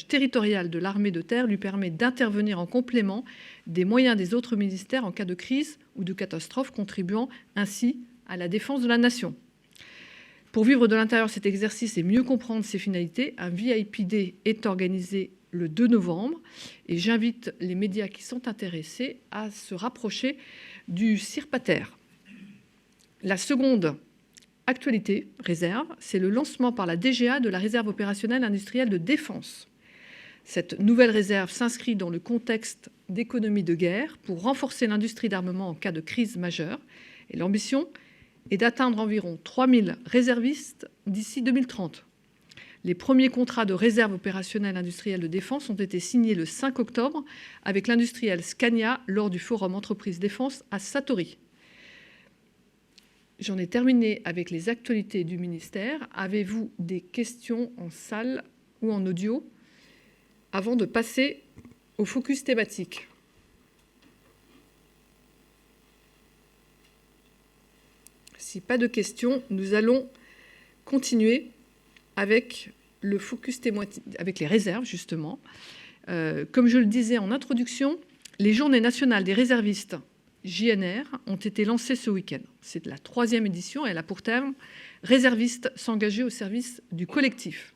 territorial de l'armée de terre lui permet d'intervenir en complément des moyens des autres ministères en cas de crise ou de catastrophe, contribuant ainsi à la défense de la nation. Pour vivre de l'intérieur cet exercice et mieux comprendre ses finalités, un VIP-Day est organisé le 2 novembre et j'invite les médias qui sont intéressés à se rapprocher du CIRPATER. La seconde actualité, réserve, c'est le lancement par la DGA de la réserve opérationnelle industrielle de défense. Cette nouvelle réserve s'inscrit dans le contexte d'économie de guerre pour renforcer l'industrie d'armement en cas de crise majeure. Et l'ambition est d'atteindre environ 3000 réservistes d'ici 2030. Les premiers contrats de réserve opérationnelle industrielle de défense ont été signés le 5 octobre avec l'industriel Scania lors du forum Entreprise Défense à Satory. J'en ai terminé avec les actualités du ministère. Avez-vous des questions en salle ou en audio avant de passer au focus thématique? Si pas de questions, nous allons continuer avec le focus thématique, avec les réserves justement. Comme je le disais en introduction, les journées nationales des réservistes JNR ont été lancées ce week-end. C'est la 3e édition et elle a pour thème « Réservistes s'engager au service du collectif ».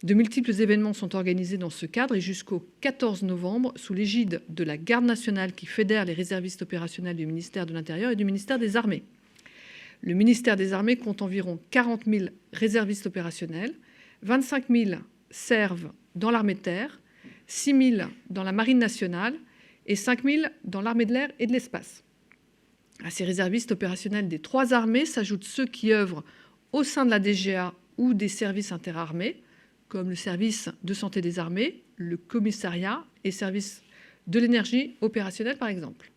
De multiples événements sont organisés dans ce cadre et jusqu'au 14 novembre sous l'égide de la Garde nationale qui fédère les réservistes opérationnels du ministère de l'Intérieur et du ministère des Armées. Le ministère des Armées compte environ 40 000 réservistes opérationnels, 25 000 servent dans l'armée de terre, 6 000 dans la marine nationale et 5 000 dans l'armée de l'air et de l'espace. À ces réservistes opérationnels des 3 armées s'ajoutent ceux qui œuvrent au sein de la DGA ou des services interarmées, comme le service de santé des armées, le commissariat et service de l'énergie opérationnelle par exemple.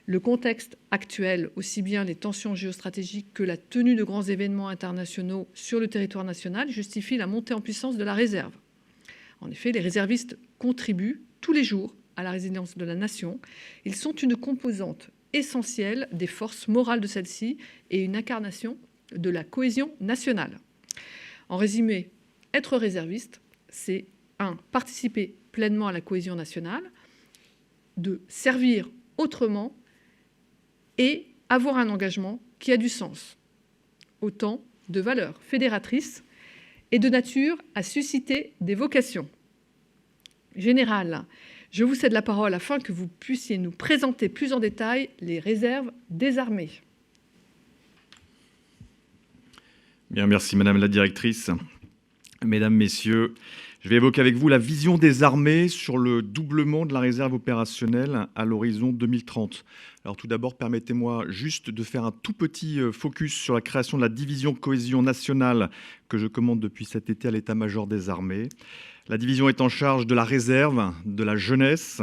Le contexte actuel, aussi bien les tensions géostratégiques que la tenue de grands événements internationaux sur le territoire national, justifie la montée en puissance de la réserve. En effet, les réservistes contribuent tous les jours à la résilience de la nation. Ils sont une composante essentielle des forces morales de celle-ci et une incarnation de la cohésion nationale. En résumé, être réserviste, c'est 1. Participer pleinement à la cohésion nationale, 2. Servir autrement et avoir un engagement qui a du sens, autant de valeurs fédératrices et de nature à susciter des vocations. Général, je vous cède la parole afin que vous puissiez nous présenter plus en détail les réserves des armées. Bien, merci Madame la Directrice. Mesdames, Messieurs, je vais évoquer avec vous la vision des armées sur le doublement de la réserve opérationnelle à l'horizon 2030. Alors tout d'abord, permettez-moi juste de faire un tout petit focus sur la création de la division cohésion nationale que je commande depuis cet été à l'état-major des armées. La division est en charge de la réserve, de la jeunesse,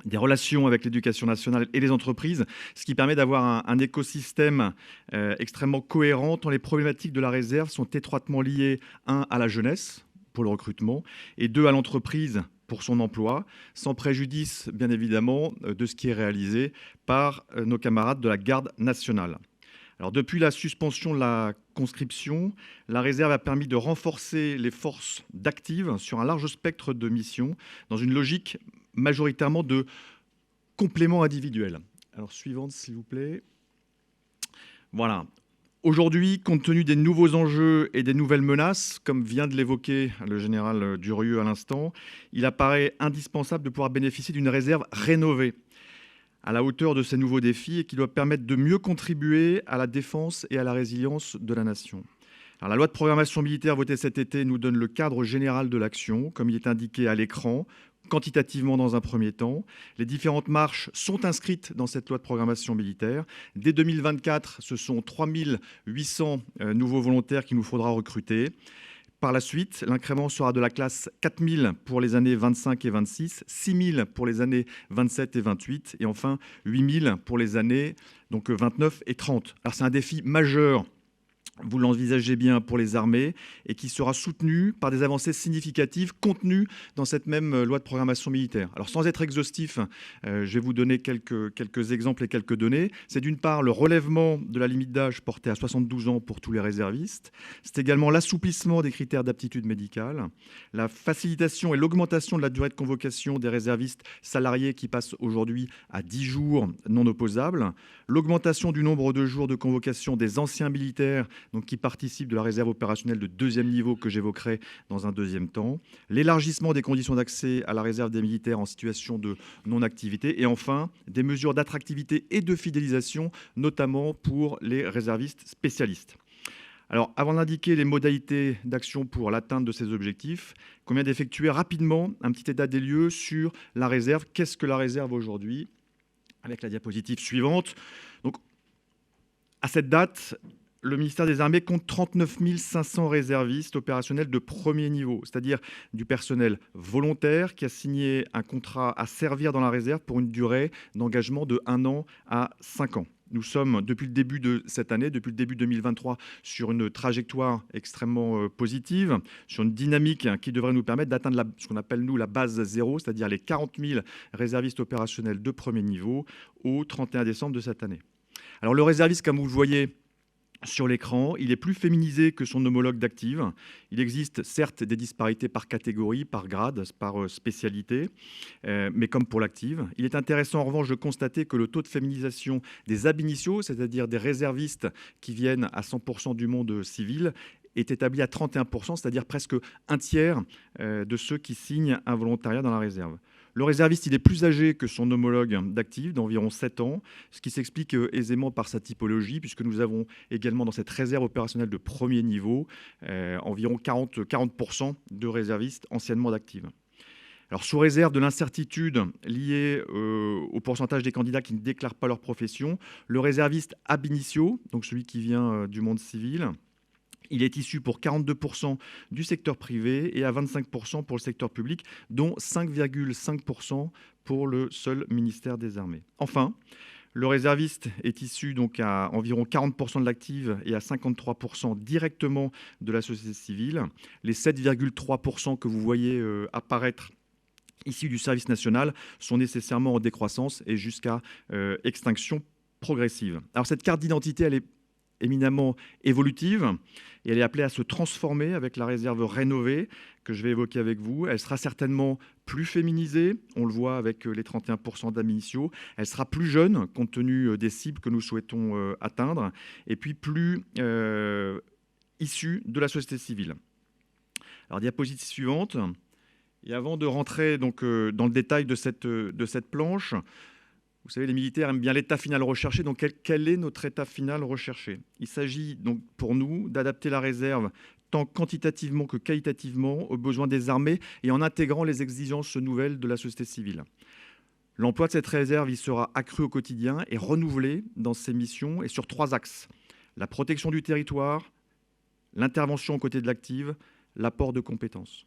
des relations avec l'éducation nationale et les entreprises, ce qui permet d'avoir un écosystème extrêmement cohérent tant les problématiques de la réserve sont étroitement liées, 1, à la jeunesse pour le recrutement et 2, à l'entreprise pour son emploi, sans préjudice bien évidemment de ce qui est réalisé par nos camarades de la Garde nationale. Alors, depuis la suspension de la conscription, la réserve a permis de renforcer les forces d'actives sur un large spectre de missions dans une logique majoritairement de complément individuel. Alors, suivante, s'il vous plaît. Voilà. Aujourd'hui, compte tenu des nouveaux enjeux et des nouvelles menaces, comme vient de l'évoquer le général Durieux à l'instant, il apparaît indispensable de pouvoir bénéficier d'une réserve rénovée à la hauteur de ces nouveaux défis et qui doit permettre de mieux contribuer à la défense et à la résilience de la nation. Alors, la loi de programmation militaire votée cet été nous donne le cadre général de l'action, comme il est indiqué à l'écran, quantitativement dans un premier temps. Les différentes marches sont inscrites dans cette loi de programmation militaire. Dès 2024, ce sont 3800 nouveaux volontaires qu'il nous faudra recruter. Par la suite, l'incrément sera de la classe 4000 pour les années 25 et 26, 6000 pour les années 27 et 28, et enfin 8000 pour les années donc 29 et 30. Alors c'est un défi majeur, vous l'envisagez bien, pour les armées, et qui sera soutenu par des avancées significatives contenues dans cette même loi de programmation militaire. Alors sans être exhaustif, je vais vous donner quelques exemples et quelques données. C'est d'une part le relèvement de la limite d'âge portée à 72 ans pour tous les réservistes. C'est également l'assouplissement des critères d'aptitude médicale, la facilitation et l'augmentation de la durée de convocation des réservistes salariés qui passent aujourd'hui à 10 jours non opposables, l'augmentation du nombre de jours de convocation des anciens militaires donc qui participent de la réserve opérationnelle de deuxième niveau que j'évoquerai dans un deuxième temps, l'élargissement des conditions d'accès à la réserve des militaires en situation de non-activité, et enfin des mesures d'attractivité et de fidélisation, notamment pour les réservistes spécialistes. Alors, avant d'indiquer les modalités d'action pour l'atteinte de ces objectifs, il convient d'effectuer rapidement un petit état des lieux sur la réserve. Qu'est-ce que la réserve aujourd'hui ? Avec la diapositive suivante. Donc, à cette date, le ministère des Armées compte 39 500 réservistes opérationnels de premier niveau, c'est-à-dire du personnel volontaire qui a signé un contrat à servir dans la réserve pour une durée d'engagement de 1 an à 5 ans. Nous sommes, depuis le début de cette année, depuis le début 2023, sur une trajectoire extrêmement positive, sur une dynamique qui devrait nous permettre d'atteindre ce qu'on appelle, nous, la base zéro, c'est-à-dire les 40 000 réservistes opérationnels de premier niveau au 31 décembre de cette année. Alors, le réserviste, comme vous le voyez sur l'écran, il est plus féminisé que son homologue d'active. Il existe certes des disparités par catégorie, par grade, par spécialité, mais comme pour l'active. Il est intéressant en revanche de constater que le taux de féminisation des ab initio, c'est-à-dire des réservistes qui viennent à 100% du monde civil, est établi à 31%, c'est-à-dire presque un tiers de ceux qui signent un volontariat dans la réserve. Le réserviste, il est plus âgé que son homologue d'active, d'environ 7 ans, ce qui s'explique aisément par sa typologie, puisque nous avons également dans cette réserve opérationnelle de premier niveau environ 40% de réservistes anciennement d'active. Alors, sous réserve de l'incertitude liée au pourcentage des candidats qui ne déclarent pas leur profession, le réserviste ab initio, donc celui qui vient du monde civil, il est issu pour 42% du secteur privé et à 25% pour le secteur public, dont 5,5% pour le seul ministère des Armées. Enfin, le réserviste est issu donc à environ 40% de l'active et à 53% directement de la société civile. Les 7,3% que vous voyez apparaître issus du service national sont nécessairement en décroissance et jusqu'à extinction progressive. Alors cette carte d'identité, elle est éminemment évolutive et elle est appelée à se transformer avec la réserve rénovée que je vais évoquer avec vous. Elle sera certainement plus féminisée, on le voit avec les 31% d'ab initio. Elle sera plus jeune compte tenu des cibles que nous souhaitons atteindre et puis plus issue de la société civile. Alors diapositive suivante. Et avant de rentrer donc dans le détail de cette planche, vous savez, les militaires aiment bien l'état final recherché. Donc, quel est notre état final recherché ? Il s'agit donc pour nous d'adapter la réserve tant quantitativement que qualitativement aux besoins des armées et en intégrant les exigences nouvelles de la société civile. L'emploi de cette réserve il sera accru au quotidien et renouvelé dans ses missions et sur 3 axes. La protection du territoire, l'intervention aux côtés de l'active, l'apport de compétences.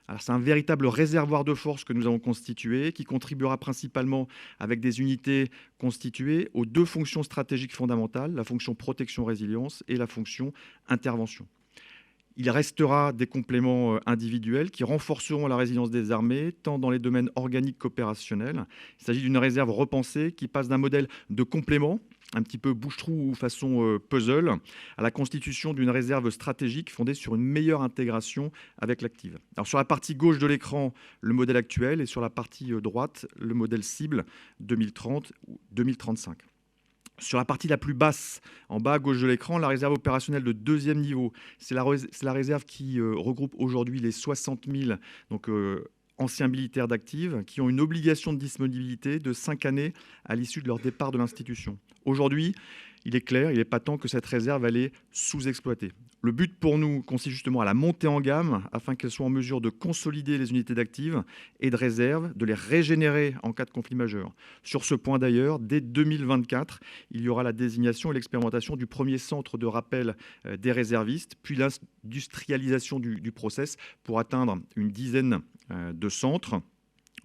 Alors, c'est un véritable réservoir de force que nous avons constitué, qui contribuera principalement avec des unités constituées aux 2 fonctions stratégiques fondamentales, la fonction protection-résilience et la fonction intervention. Il restera des compléments individuels qui renforceront la résilience des armées, tant dans les domaines organiques qu'opérationnels. Il s'agit d'une réserve repensée qui passe d'un modèle de complément, un petit peu bouche-trou ou façon puzzle, à la constitution d'une réserve stratégique fondée sur une meilleure intégration avec l'active. Alors sur la partie gauche de l'écran, le modèle actuel, et sur la partie droite, le modèle cible 2030 ou 2035. Sur la partie la plus basse, en bas à gauche de l'écran, la réserve opérationnelle de deuxième niveau. C'est la réserve qui regroupe aujourd'hui les 60 000 donc, anciens militaires d'active qui ont une obligation de disponibilité de 5 années à l'issue de leur départ de l'institution. Aujourd'hui, il est clair, il est patent que cette réserve, elle est sous-exploitée. Le but pour nous consiste justement à la monter en gamme afin qu'elle soit en mesure de consolider les unités d'active et de réserve, de les régénérer en cas de conflit majeur. Sur ce point d'ailleurs, dès 2024, il y aura la désignation et l'expérimentation du premier centre de rappel des réservistes, puis l'industrialisation du process pour atteindre une dizaine de centres.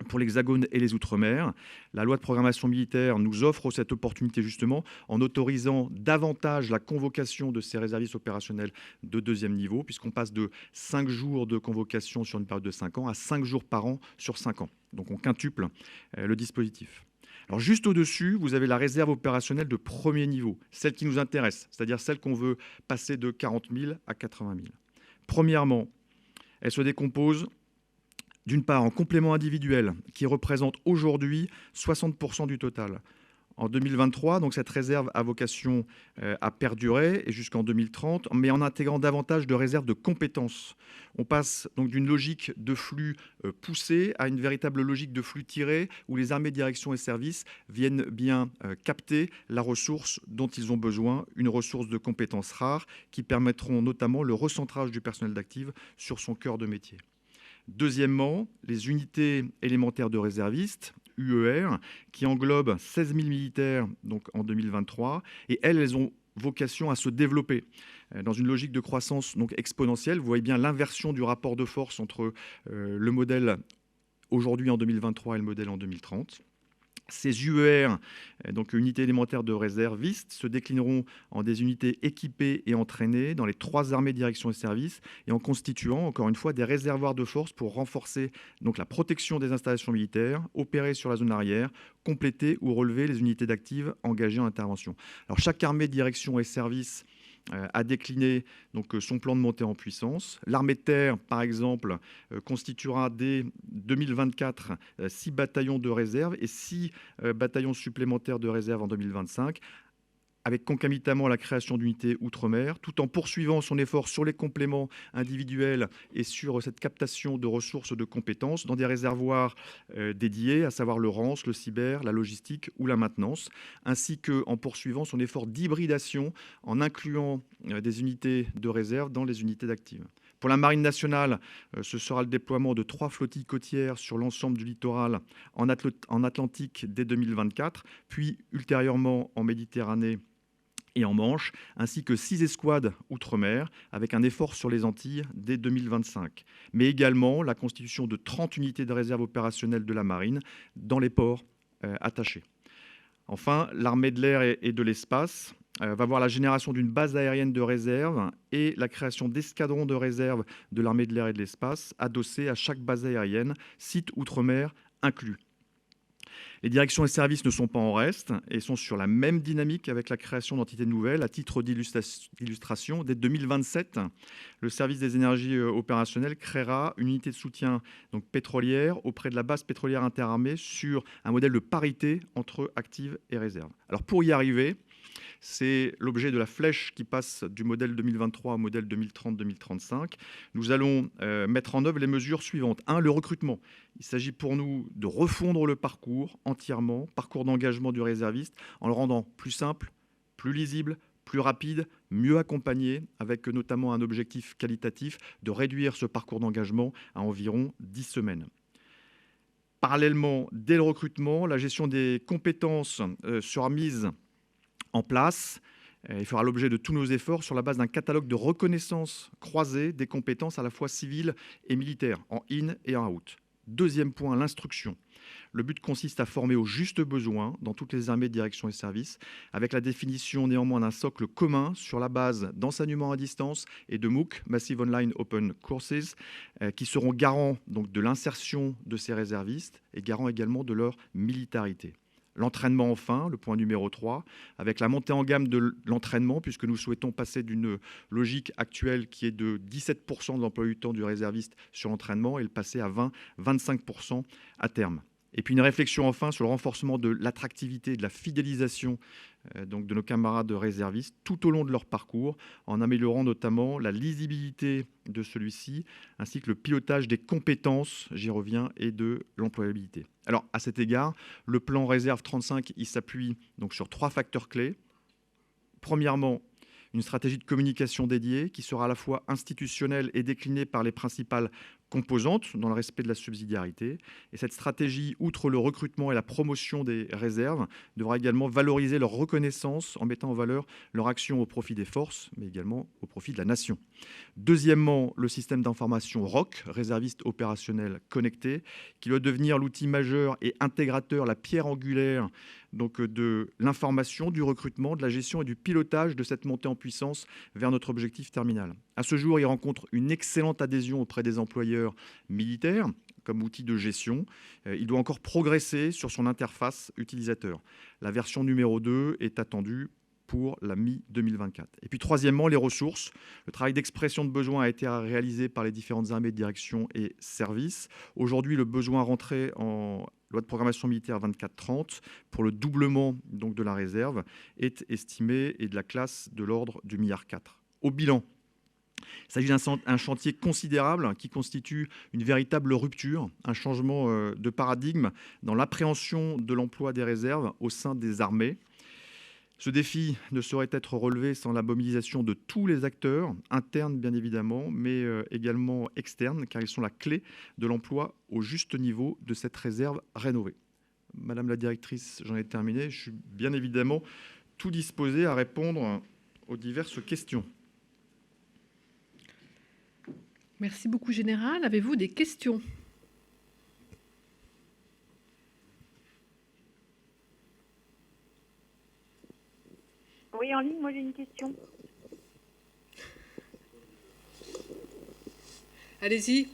Pour l'Hexagone et les Outre-mer, la loi de programmation militaire nous offre cette opportunité justement en autorisant davantage la convocation de ces réservistes opérationnels de deuxième niveau, puisqu'on passe de 5 jours de convocation sur une période de 5 ans à 5 jours par an sur 5 ans. Donc on quintuple le dispositif. Alors juste au-dessus, vous avez la réserve opérationnelle de premier niveau, celle qui nous intéresse, c'est-à-dire celle qu'on veut passer de 40 000 à 80 000. Premièrement, elle se décompose d'une part en complément individuel qui représente aujourd'hui 60% du total. En 2023, donc cette réserve a vocation à perdurer et jusqu'en 2030, mais en intégrant davantage de réserves de compétences. On passe donc d'une logique de flux poussé à une véritable logique de flux tiré où les armées, directions et services viennent bien capter la ressource dont ils ont besoin, une ressource de compétences rares qui permettront notamment le recentrage du personnel d'active sur son cœur de métier. Deuxièmement, les unités élémentaires de réservistes, UER, qui englobent 16 000 militaires donc en 2023, et elles ont vocation à se développer dans une logique de croissance donc exponentielle. Vous voyez bien l'inversion du rapport de force entre le modèle aujourd'hui en 2023 et le modèle en 2030. Ces UER, donc unités élémentaires de réservistes, se déclineront en des unités équipées et entraînées dans les 3 armées, directions et services, et en constituant, encore une fois, des réservoirs de force pour renforcer donc, la protection des installations militaires, opérer sur la zone arrière, compléter ou relever les unités d'active engagées en intervention. Alors, chaque armée, direction et service a décliné donc, son plan de montée en puissance. L'armée de terre, par exemple, constituera dès 2024 6 bataillons de réserve et 6 bataillons supplémentaires de réserve en 2025, avec concomitamment la création d'unités outre-mer, tout en poursuivant son effort sur les compléments individuels et sur cette captation de ressources de compétences dans des réservoirs dédiés, à savoir le RANS, le cyber, la logistique ou la maintenance, ainsi qu'en poursuivant son effort d'hybridation en incluant des unités de réserve dans les unités d'active. Pour la Marine nationale, ce sera le déploiement de 3 flottilles côtières sur l'ensemble du littoral en Atlantique dès 2024, puis ultérieurement en Méditerranée et en Manche, ainsi que 6 escouades outre-mer, avec un effort sur les Antilles dès 2025, mais également la constitution de 30 unités de réserve opérationnelle de la marine dans les ports attachés. Enfin, l'armée de l'air et de l'espace va voir la génération d'une base aérienne de réserve et la création d'escadrons de réserve de l'armée de l'air et de l'espace, adossés à chaque base aérienne, site outre-mer inclus. Les directions et services ne sont pas en reste et sont sur la même dynamique avec la création d'entités nouvelles. À titre d'illustration, dès 2027, le service des énergies opérationnelles créera une unité de soutien donc, pétrolière auprès de la base pétrolière interarmée sur un modèle de parité entre active et réserve. Alors pour y arriver, c'est l'objet de la flèche qui passe du modèle 2023 au modèle 2030-2035. Nous allons mettre en œuvre les mesures suivantes. 1. Le recrutement. Il s'agit pour nous de refondre le parcours entièrement, parcours d'engagement du réserviste, en le rendant plus simple, plus lisible, plus rapide, mieux accompagné, avec notamment un objectif qualitatif de réduire ce parcours d'engagement à environ 10 semaines. Parallèlement, dès le recrutement, la gestion des compétences sera mise en place. Il fera l'objet de tous nos efforts sur la base d'un catalogue de reconnaissance croisée des compétences à la fois civiles et militaires, en in et en out. Deuxième point, l'instruction. Le but consiste à former aux justes besoins dans toutes les armées, directions et services, avec la définition néanmoins d'un socle commun sur la base d'enseignement à distance et de MOOC, Massive Online Open Courses, qui seront garants donc, de l'insertion de ces réservistes et garants également de leur militarité. L'entraînement enfin, le point numéro 3, avec la montée en gamme de l'entraînement, puisque nous souhaitons passer d'une logique actuelle qui est de 17% de l'emploi du temps du réserviste sur l'entraînement et le passer à 20-25% à terme. Et puis une réflexion enfin sur le renforcement de l'attractivité et de la fidélisation donc de nos camarades réservistes tout au long de leur parcours, en améliorant notamment la lisibilité de celui-ci, ainsi que le pilotage des compétences, j'y reviens, et de l'employabilité. Alors à cet égard, le plan Réserve 35, il s'appuie donc sur 3 facteurs clés. Premièrement, une stratégie de communication dédiée qui sera à la fois institutionnelle et déclinée par les principales composantes dans le respect de la subsidiarité. Et cette stratégie, outre le recrutement et la promotion des réserves, devra également valoriser leur reconnaissance en mettant en valeur leur action au profit des forces, mais également au profit de la nation. Deuxièmement, le système d'information ROC, réserviste opérationnel connecté, qui doit devenir l'outil majeur et intégrateur, la pierre angulaire donc de l'information, du recrutement, de la gestion et du pilotage de cette montée en puissance vers notre objectif terminal. À ce jour, il rencontre une excellente adhésion auprès des employeurs militaires comme outil de gestion. Il doit encore progresser sur son interface utilisateur. La version numéro 2 est attendue pour la mi-2024. Et puis troisièmement, les ressources. Le travail d'expression de besoin a été réalisé par les différentes armées de direction et services. Aujourd'hui, le besoin rentré en loi de programmation militaire 24-30 pour le doublement donc, de la réserve est estimé et de la classe de l'ordre du milliard 4. Au bilan, il s'agit d'un chantier considérable qui constitue une véritable rupture, un changement de paradigme dans l'appréhension de l'emploi des réserves au sein des armées. Ce défi ne saurait être relevé sans la mobilisation de tous les acteurs, internes bien évidemment, mais également externes, car ils sont la clé de l'emploi au juste niveau de cette réserve rénovée. Madame la directrice, j'en ai terminé. Je suis bien évidemment tout disposé à répondre aux diverses questions. Merci beaucoup, Général. Avez-vous des questions ? Oui, en ligne, moi j'ai une question. Allez-y,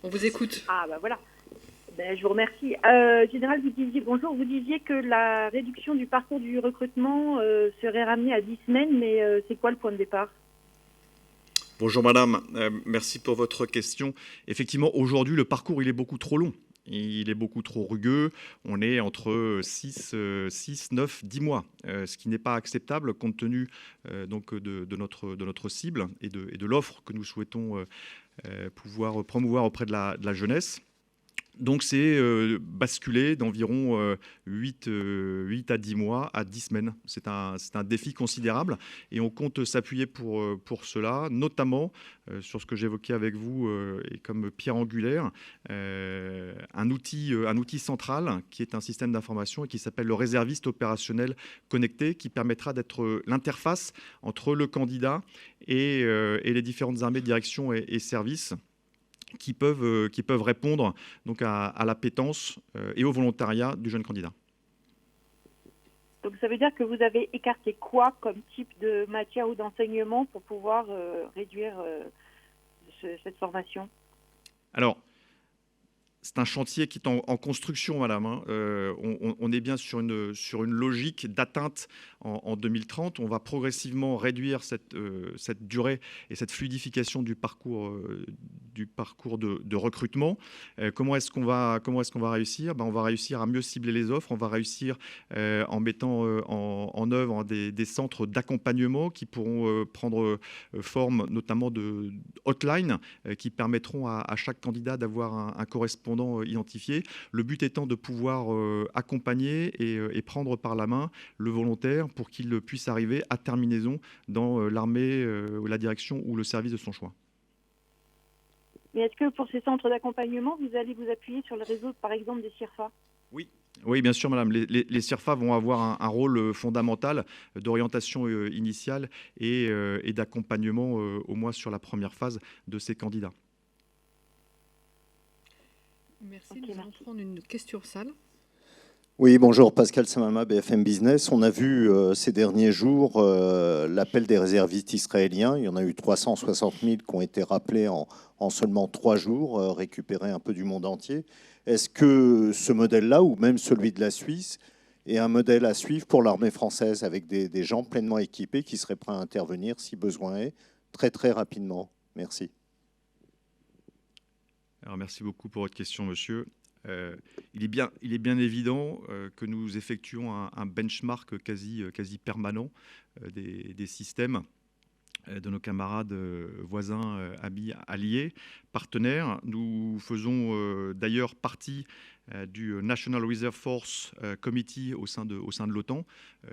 on vous écoute. Ah bah voilà, je vous remercie. Général, bonjour, vous disiez que la réduction du parcours du recrutement serait ramenée à 10 semaines, mais c'est quoi le point de départ ? Bonjour madame, merci pour votre question. Effectivement, aujourd'hui, le parcours il est beaucoup trop long. Il est beaucoup trop rugueux. On est entre 6, 9, 10 mois, ce qui n'est pas acceptable compte tenu donc de notre cible et de l'offre que nous souhaitons pouvoir promouvoir auprès de la jeunesse. Donc c'est basculer d'environ 8 à 10 mois à 10 semaines. C'est un défi considérable et on compte s'appuyer pour cela, notamment sur ce que j'évoquais avec vous et comme pierre angulaire, un outil central qui est un système d'information et qui s'appelle le réserviste opérationnel connecté, qui permettra d'être l'interface entre le candidat et les différentes armées de direction et services, qui peuvent répondre donc à l'appétence et au volontariat du jeune candidat. Donc ça veut dire que vous avez écarté quoi comme type de matière ou d'enseignement pour pouvoir réduire cette formation ? Alors, c'est un chantier qui est en construction, madame. On est bien sur une logique d'atteinte en 2030. On va progressivement réduire cette durée et cette fluidification du parcours de recrutement. Comment est-ce qu'on va réussir ? On va réussir à mieux cibler les offres. On va réussir en mettant en œuvre des centres d'accompagnement qui pourront prendre forme notamment de hotline qui permettront à chaque candidat d'avoir un correspondant identifié. Le but étant de pouvoir accompagner et prendre par la main le volontaire pour qu'il puisse arriver à terminaison dans l'armée, la direction ou le service de son choix. Mais est-ce que pour ces centres d'accompagnement, vous allez vous appuyer sur le réseau, par exemple, des CIRFA ? Oui, bien sûr, madame. Les CIRFA vont avoir un rôle fondamental d'orientation initiale et d'accompagnement, au moins sur la première phase de ces candidats. Merci. Nous allons prendre une question salle. Oui, bonjour, Pascal Samama, BFM Business. On a vu ces derniers jours l'appel des réservistes israéliens. Il y en a eu 360 000 qui ont été rappelés en seulement 3 jours, récupérés un peu du monde entier. Est-ce que ce modèle-là, ou même celui de la Suisse, est un modèle à suivre pour l'armée française, avec des gens pleinement équipés qui seraient prêts à intervenir si besoin est, très très rapidement ? Merci. Alors, merci beaucoup pour votre question, monsieur. Il est bien évident que nous effectuons un benchmark quasi permanent des systèmes de nos camarades voisins, amis, alliés, partenaires. Nous faisons d'ailleurs partie du National Reserve Force Committee au sein de l'OTAN,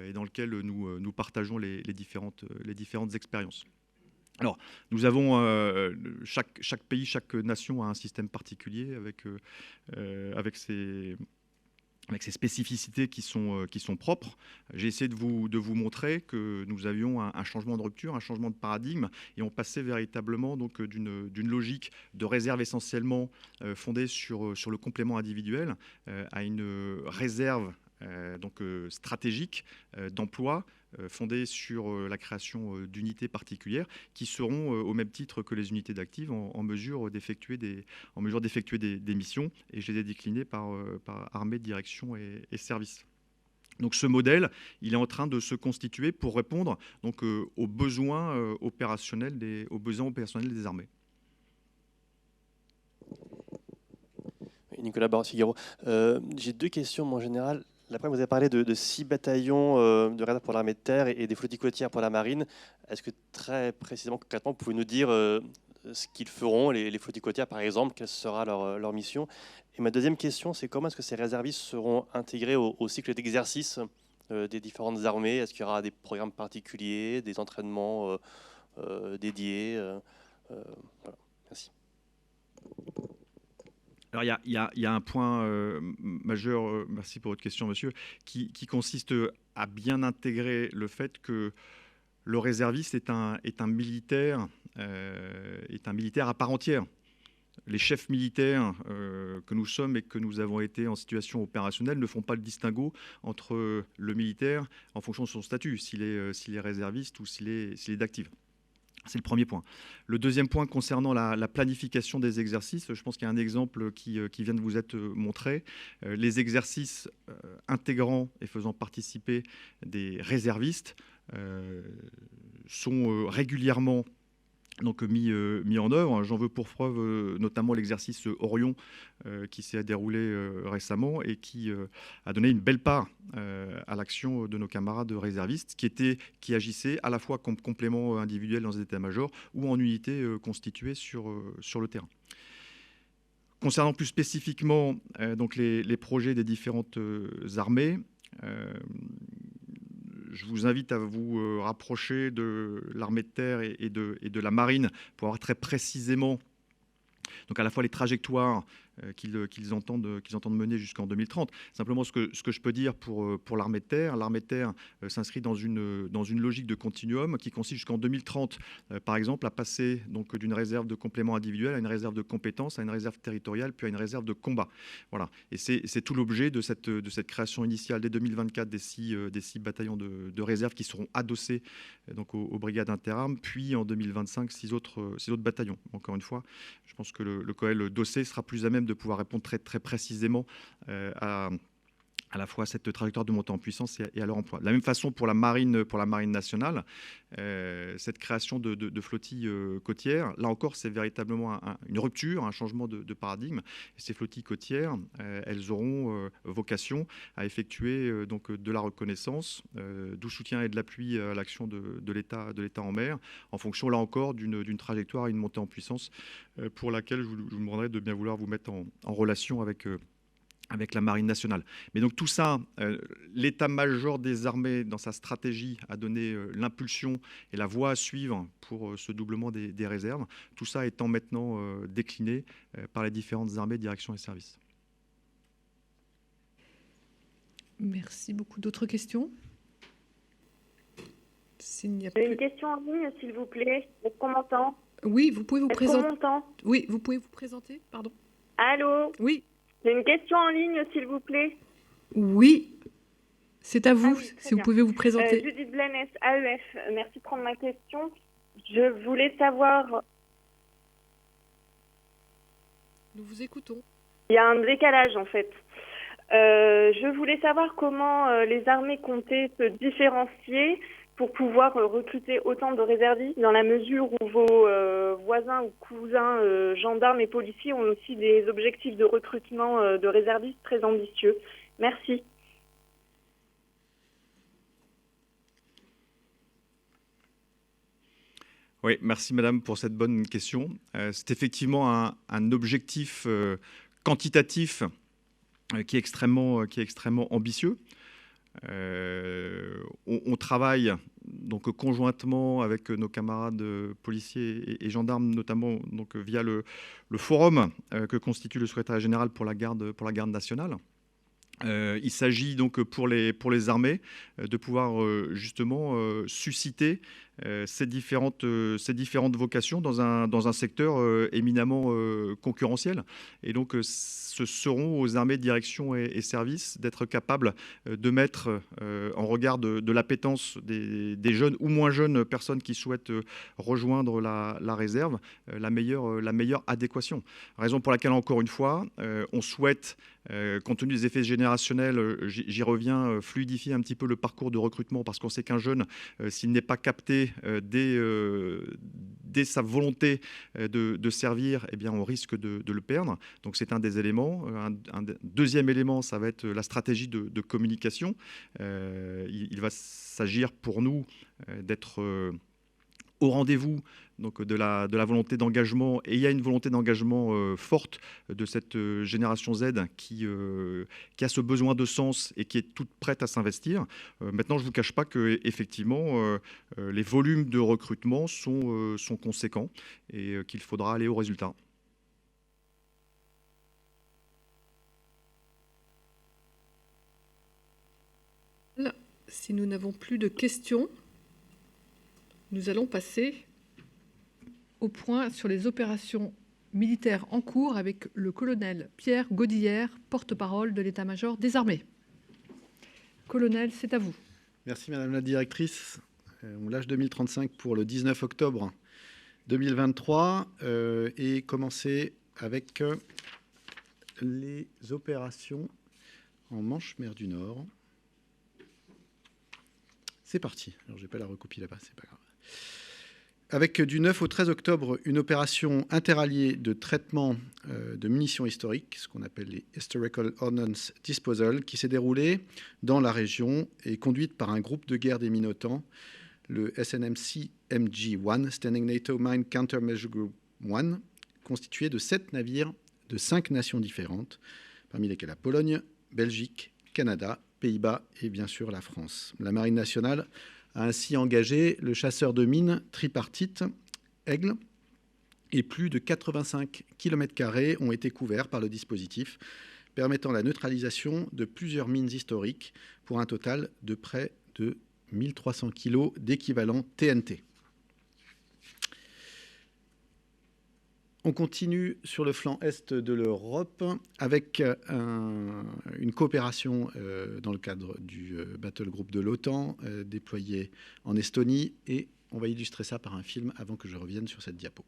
et dans lequel nous partageons les différentes expériences. Alors, nous avons, chaque pays, chaque nation a un système particulier avec ses spécificités qui sont propres. J'ai essayé de vous montrer que nous avions un changement de rupture, un changement de paradigme, et on passait véritablement donc d'une logique de réserve essentiellement fondée sur le complément individuel à une réserve stratégique d'emploi fondée sur la création d'unités particulières qui seront, au même titre que les unités d'active, en mesure d'effectuer des missions, et je les ai déclinées par armée, direction et service. Donc ce modèle, il est en train de se constituer pour répondre donc, aux besoins opérationnels des armées. Nicolas Barot-Figaro, j'ai deux questions en général. La première, vous avez parlé de 6 bataillons de réserve pour l'armée de terre et des flottilles côtières pour la marine. Est-ce que très précisément, concrètement, vous pouvez nous dire ce qu'ils feront, les flottilles côtières par exemple, quelle sera leur mission? Et ma deuxième question, c'est comment est-ce que ces réservistes seront intégrés au cycle d'exercice des différentes armées? Est-ce qu'il y aura des programmes particuliers, des entraînements dédiés? Voilà. Merci. Alors, il y a un point majeur, merci pour votre question, monsieur, qui consiste à bien intégrer le fait que le réserviste est un militaire à part entière. Les chefs militaires que nous sommes et que nous avons été en situation opérationnelle ne font pas le distinguo entre le militaire en fonction de son statut, s'il est réserviste ou s'il est d'active. C'est le premier point. Le deuxième point concernant la planification des exercices, je pense qu'il y a un exemple qui vient de vous être montré. Les exercices intégrant et faisant participer des réservistes sont régulièrement donc mis en œuvre. J'en veux pour preuve notamment l'exercice Orion qui s'est déroulé récemment et qui a donné une belle part à l'action de nos camarades réservistes qui agissaient à la fois comme complément individuel dans les états-majors ou en unité constituée sur le terrain. Concernant plus spécifiquement donc les projets des différentes armées, je vous invite à vous rapprocher de l'armée de terre et de la marine pour voir très précisément donc à la fois les trajectoires qu'ils entendent mener jusqu'en 2030. Simplement, ce que je peux dire pour l'armée de terre s'inscrit dans une logique de continuum qui consiste jusqu'en 2030, par exemple, à passer donc d'une réserve de complément individuel à une réserve de compétences, à une réserve territoriale, puis à une réserve de combat. Voilà. Et c'est tout l'objet de cette création initiale dès 2024 des six bataillons de réserve qui seront adossés donc aux brigades interarmes, puis en 2025 six autres bataillons. Encore une fois, je pense que le COEL dossé sera plus à même de pouvoir répondre très, très précisément à la fois cette trajectoire de montée en puissance et à leur emploi. De la même façon pour la marine nationale, cette création de flottilles côtières, là encore c'est véritablement une rupture, un changement de paradigme. Et ces flottilles côtières, elles auront vocation à effectuer donc de la reconnaissance, du soutien et de l'appui à l'action de l'État en mer, en fonction là encore d'une trajectoire et une montée en puissance pour laquelle je vous demanderai de bien vouloir vous mettre en relation avec la marine nationale. Mais donc tout ça, l'état-major des armées, dans sa stratégie, a donné l'impulsion et la voie à suivre pour ce doublement des réserves. Tout ça étant maintenant décliné par les différentes armées, directions et services. Merci beaucoup. D'autres questions? J'ai une question en ligne, s'il vous plaît. Est-ce qu'on m'entend? Oui, vous pouvez vous présenter. Est-ce qu'on m'entend? Oui, vous pouvez vous présenter, pardon. Allô? Oui. J'ai une question en ligne, s'il vous plaît. Oui, c'est à vous, oui, si vous pouvez vous présenter. Judith Blenès, AEF. Merci de prendre ma question. Je voulais savoir... Nous vous écoutons. Il y a un décalage, en fait. Je voulais savoir comment les armées comptaient se différencier pour pouvoir recruter autant de réservistes, dans la mesure où vos voisins ou cousins gendarmes et policiers ont aussi des objectifs de recrutement de réservistes très ambitieux. Merci. Oui, merci madame pour cette bonne question. C'est effectivement un objectif quantitatif qui est extrêmement ambitieux. On travaille donc conjointement avec nos camarades policiers et gendarmes, notamment donc via le forum que constitue le secrétariat général pour la garde nationale. Il s'agit donc pour les armées de pouvoir justement susciter ces différentes vocations dans un secteur éminemment concurrentiel. Et donc ce seront aux armées, direction et services d'être capables de mettre en regard de l'appétence des jeunes ou moins jeunes personnes qui souhaitent rejoindre la réserve la meilleure adéquation. Raison pour laquelle, encore une fois, on souhaite, compte tenu des effets générationnels, j'y reviens, fluidifier un petit peu le parcours de recrutement, parce qu'on sait qu'un jeune, s'il n'est pas capté dès sa volonté de servir, eh bien, on risque de le perdre. Donc c'est un des éléments. Un deuxième élément, ça va être la stratégie de communication. Il va s'agir pour nous d'être au rendez-vous donc de la volonté d'engagement, et il y a une volonté d'engagement forte de cette génération Z qui a ce besoin de sens et qui est toute prête à s'investir. Maintenant, je ne vous cache pas que effectivement les volumes de recrutement sont conséquents et qu'il faudra aller au résultat. Si nous n'avons plus de questions, nous allons passer au point sur les opérations militaires en cours avec le colonel Pierre Godillère, porte-parole de l'état-major des armées. Colonel, c'est à vous. Merci Madame la Directrice. On lâche 2035 pour le 19 octobre 2023 et commencer avec les opérations en Manche-Mer du Nord. C'est parti. Alors, je n'ai pas la recopie là-bas, c'est pas grave. Avec du 9 au 13 octobre, une opération interalliée de traitement de munitions historiques, ce qu'on appelle les Historical Ordnance Disposal, qui s'est déroulée dans la région et conduite par un groupe de guerre des Minotans, le SNMC MG-1, Standing NATO Mine Countermeasure Group 1, constitué de 7 navires de 5 nations différentes, parmi lesquelles la Pologne, Belgique, Canada, Pays-Bas et bien sûr la France. La Marine nationale a ainsi engagé le chasseur de mines tripartite Aigle et plus de 85 km² ont été couverts par le dispositif, permettant la neutralisation de plusieurs mines historiques pour un total de près de 1300 kg d'équivalent TNT. On continue sur le flanc est de l'Europe avec une coopération dans le cadre du Battle Group de l'OTAN déployé en Estonie, et on va illustrer ça par un film avant que je revienne sur cette diapo.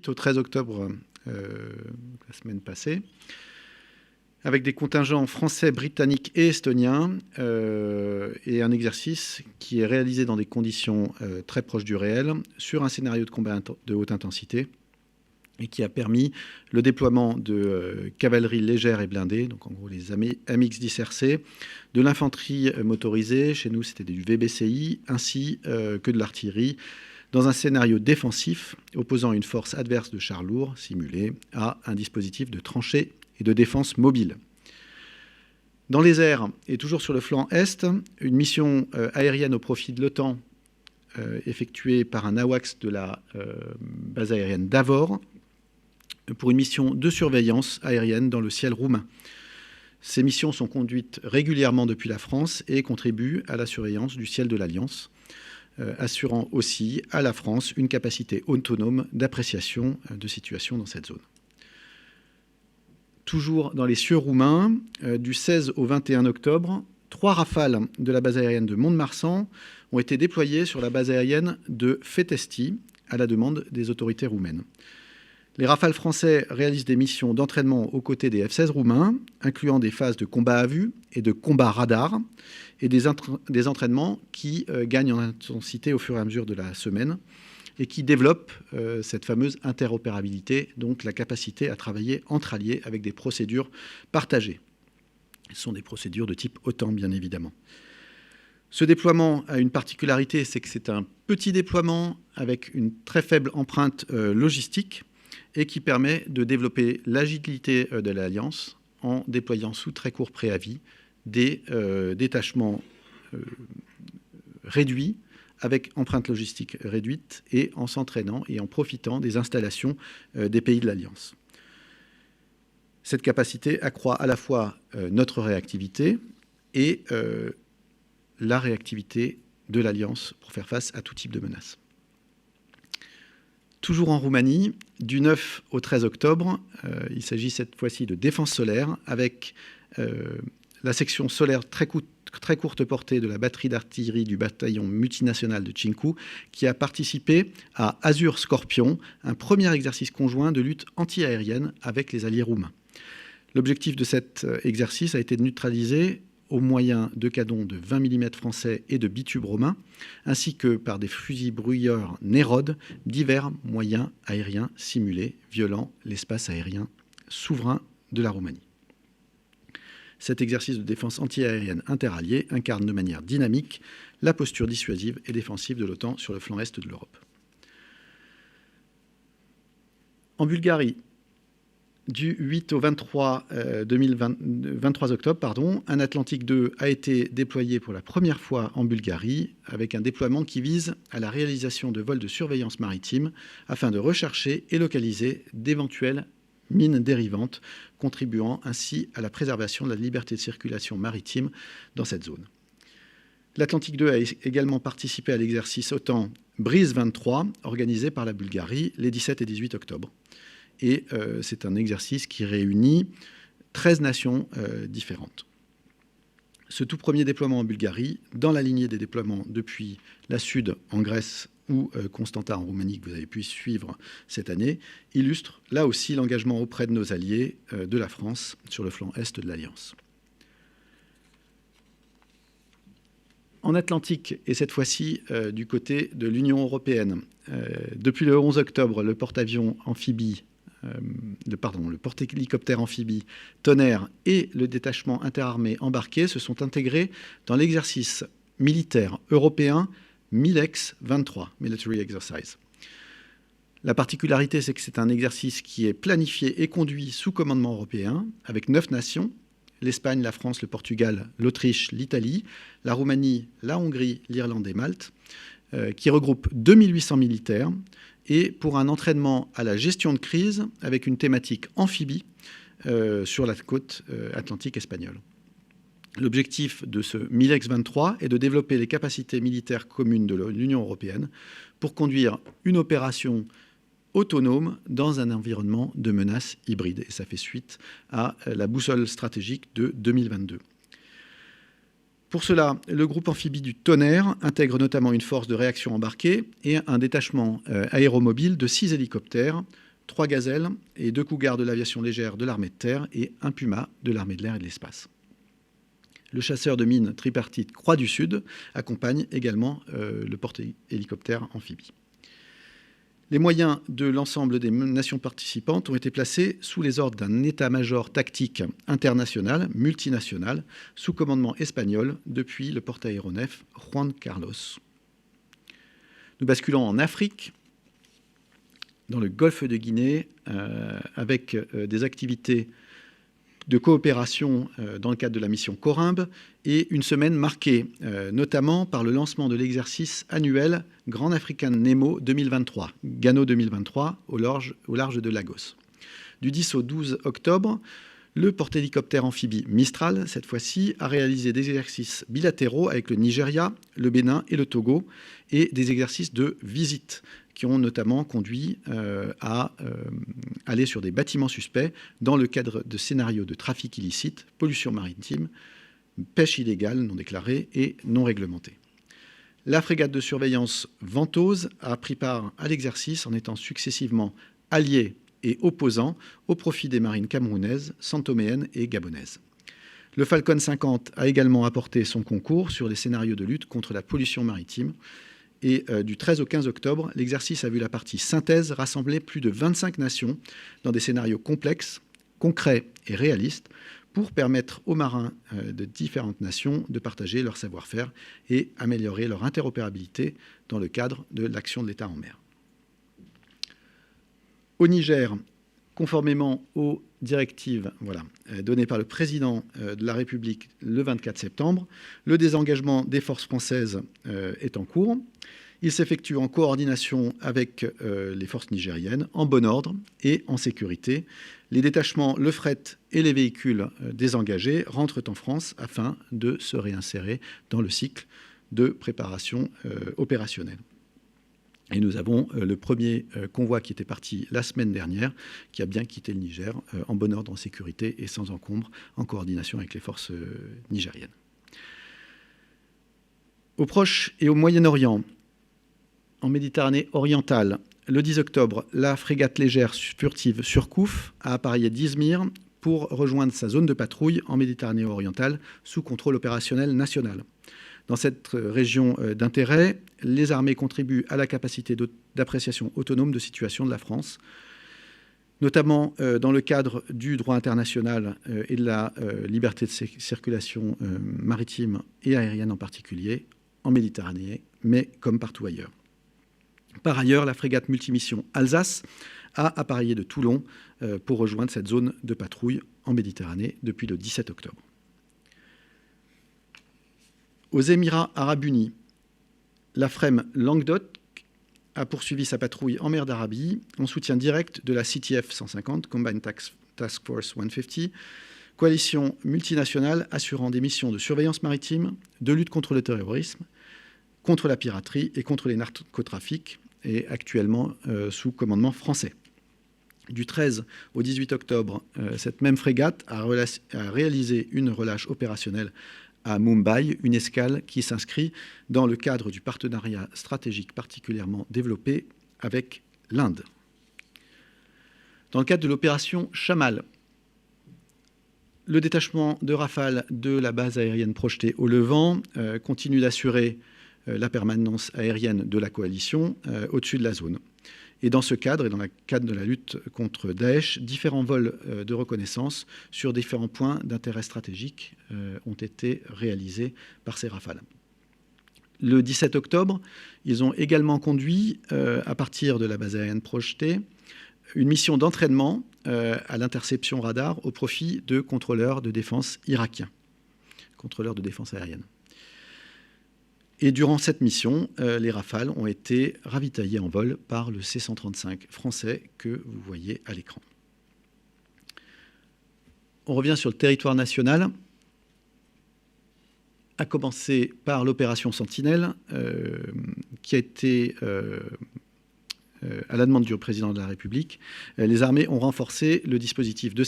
Au 13 octobre, la semaine passée, avec des contingents français, britanniques et estoniens, et un exercice qui est réalisé dans des conditions très proches du réel, sur un scénario de combat de haute intensité, et qui a permis le déploiement de cavalerie légère et blindée, donc en gros les AMX-10RC, de l'infanterie motorisée, chez nous c'était du VBCI, ainsi que de l'artillerie, dans un scénario défensif opposant une force adverse de chars lourds simulée à un dispositif de tranchée et de défense mobile. Dans les airs, et toujours sur le flanc est, une mission aérienne au profit de l'OTAN effectuée par un AWACS de la base aérienne d'Avor pour une mission de surveillance aérienne dans le ciel roumain. Ces missions sont conduites régulièrement depuis la France et contribuent à la surveillance du ciel de l'Alliance, assurant aussi à la France une capacité autonome d'appréciation de situation dans cette zone. Toujours dans les cieux roumains, du 16 au 21 octobre, 3 Rafales de la base aérienne de Mont-de-Marsan ont été déployés sur la base aérienne de Fetesti à la demande des autorités roumaines. Les Rafales français réalisent des missions d'entraînement aux côtés des F-16 roumains, incluant des phases de combat à vue et de combat radar, et des entraînements qui gagnent en intensité au fur et à mesure de la semaine, et qui développent cette fameuse interopérabilité, donc la capacité à travailler entre alliés avec des procédures partagées. Ce sont des procédures de type OTAN, bien évidemment. Ce déploiement a une particularité, c'est que c'est un petit déploiement avec une très faible empreinte logistique et qui permet de développer l'agilité de l'Alliance en déployant sous très court préavis des détachements réduits avec empreinte logistique réduite et en s'entraînant et en profitant des installations des pays de l'Alliance. Cette capacité accroît à la fois notre réactivité et la réactivité de l'Alliance pour faire face à tout type de menaces. Toujours en Roumanie, du 9 au 13 octobre, il s'agit cette fois-ci de défense solaire avec la section solaire très courte portée de la batterie d'artillerie du bataillon multinational de Cinku qui a participé à Azur Scorpion, un premier exercice conjoint de lutte anti-aérienne avec les alliés roumains. L'objectif de cet exercice a été de neutraliser au moyen de canons de 20 mm français et de bitubes romains, ainsi que par des fusils brouilleurs Nérode, divers moyens aériens simulés violant l'espace aérien souverain de la Roumanie. Cet exercice de défense anti-aérienne interalliée incarne de manière dynamique la posture dissuasive et défensive de l'OTAN sur le flanc est de l'Europe. En Bulgarie, du 8 au 23 octobre, un Atlantique 2 a été déployé pour la première fois en Bulgarie avec un déploiement qui vise à la réalisation de vols de surveillance maritime afin de rechercher et localiser d'éventuelles mines dérivantes, contribuant ainsi à la préservation de la liberté de circulation maritime dans cette zone. L'Atlantique 2 a également participé à l'exercice OTAN Brise 23, organisé par la Bulgarie les 17 et 18 octobre. Et c'est un exercice qui réunit 13 nations différentes. Ce tout premier déploiement en Bulgarie, dans la lignée des déploiements depuis la Sud en Grèce ou Constanța en Roumanie que vous avez pu suivre cette année, illustre là aussi l'engagement auprès de nos alliés de la France sur le flanc est de l'Alliance. En Atlantique, et cette fois-ci du côté de l'Union européenne, depuis le 11 octobre, le porte-avions amphibie, le porte-hélicoptère amphibie Tonnerre et le détachement interarmé embarqué se sont intégrés dans l'exercice militaire européen MILEX 23, Military Exercise. La particularité, c'est que c'est un exercice qui est planifié et conduit sous commandement européen, avec 9 nations, l'Espagne, la France, le Portugal, l'Autriche, l'Italie, la Roumanie, la Hongrie, l'Irlande et Malte, qui regroupe 2800 militaires, et pour un entraînement à la gestion de crise avec une thématique amphibie sur la côte atlantique espagnole. L'objectif de ce MILEX 23 est de développer les capacités militaires communes de l'Union européenne pour conduire une opération autonome dans un environnement de menace hybride. Et ça fait suite à la boussole stratégique de 2022. Pour cela, le groupe amphibie du Tonnerre intègre notamment une force de réaction embarquée et un détachement aéromobile de 6 hélicoptères, 3 gazelles et 2 cougars de l'aviation légère de l'armée de terre et un Puma de l'armée de l'air et de l'espace. Le chasseur de mines tripartite Croix du Sud accompagne également le porte-hélicoptère amphibie. Les moyens de l'ensemble des nations participantes ont été placés sous les ordres d'un état-major tactique international, multinational, sous commandement espagnol depuis le porte-aéronef Juan Carlos. Nous basculons en Afrique, dans le golfe de Guinée, avec des activités de coopération dans le cadre de la mission Corymbe et une semaine marquée notamment par le lancement de l'exercice annuel Grand African Nemo 2023, Gano 2023, au large de Lagos. Du 10 au 12 octobre, le porte-hélicoptère amphibie Mistral, cette fois-ci, a réalisé des exercices bilatéraux avec le Nigeria, le Bénin et le Togo, et des exercices de visite qui ont notamment conduit à aller sur des bâtiments suspects dans le cadre de scénarios de trafic illicite, pollution maritime, pêche illégale non déclarée et non réglementée. La frégate de surveillance Ventose a pris part à l'exercice en étant successivement alliée et opposant au profit des marines camerounaises, santoméennes et gabonaises. Le Falcon 50 a également apporté son concours sur les scénarios de lutte contre la pollution maritime. Et du 13 au 15 octobre, l'exercice a vu la partie synthèse rassembler plus de 25 nations dans des scénarios complexes, concrets et réalistes pour permettre aux marins de différentes nations de partager leur savoir-faire et améliorer leur interopérabilité dans le cadre de l'action de l'État en mer. Au Niger, conformément aux directives données par le président de la République le 24 septembre, le désengagement des forces françaises est en cours. Il s'effectue en coordination avec les forces nigériennes, en bon ordre et en sécurité. Les détachements, le fret et les véhicules désengagés rentrent en France afin de se réinsérer dans le cycle de préparation opérationnelle. Et nous avons le premier convoi qui était parti la semaine dernière, qui a bien quitté le Niger en bon ordre, en sécurité et sans encombre, en coordination avec les forces nigériennes. Au Proche et au Moyen-Orient, en Méditerranée orientale, le 10 octobre, la frégate légère furtive Surcouf a appareillé d'Izmir pour rejoindre sa zone de patrouille en Méditerranée orientale sous contrôle opérationnel national. Dans cette région d'intérêt, les armées contribuent à la capacité d'appréciation autonome de situation de la France, notamment dans le cadre du droit international et de la liberté de circulation maritime et aérienne en particulier, en Méditerranée, mais comme partout ailleurs. Par ailleurs, la frégate multimission Alsace a appareillé de Toulon pour rejoindre cette zone de patrouille en Méditerranée depuis le 17 octobre. Aux Émirats arabes unis, la FREM Languedoc a poursuivi sa patrouille en mer d'Arabie en soutien direct de la CTF 150, Combined Task Force 150, coalition multinationale assurant des missions de surveillance maritime, de lutte contre le terrorisme, contre la piraterie et contre les narcotrafics, et actuellement sous commandement français. Du 13 au 18 octobre, cette même frégate a réalisé une relâche opérationnelle à Mumbai, une escale qui s'inscrit dans le cadre du partenariat stratégique particulièrement développé avec l'Inde. Dans le cadre de l'opération Chamal, le détachement de Rafale de la base aérienne projetée au Levant continue d'assurer la permanence aérienne de la coalition au-dessus de la zone. Et dans ce cadre, et dans le cadre de la lutte contre Daesh, différents vols de reconnaissance sur différents points d'intérêt stratégique ont été réalisés par ces Rafales. Le 17 octobre, ils ont également conduit, à partir de la base aérienne projetée, une mission d'entraînement à l'interception radar au profit de contrôleurs de défense irakiens, contrôleurs de défense aérienne. Et durant cette mission, les Rafales ont été ravitaillés en vol par le C-135 français que vous voyez à l'écran. On revient sur le territoire national, à commencer par l'opération Sentinelle, qui a été, à la demande du président de la République, les armées ont renforcé le dispositif de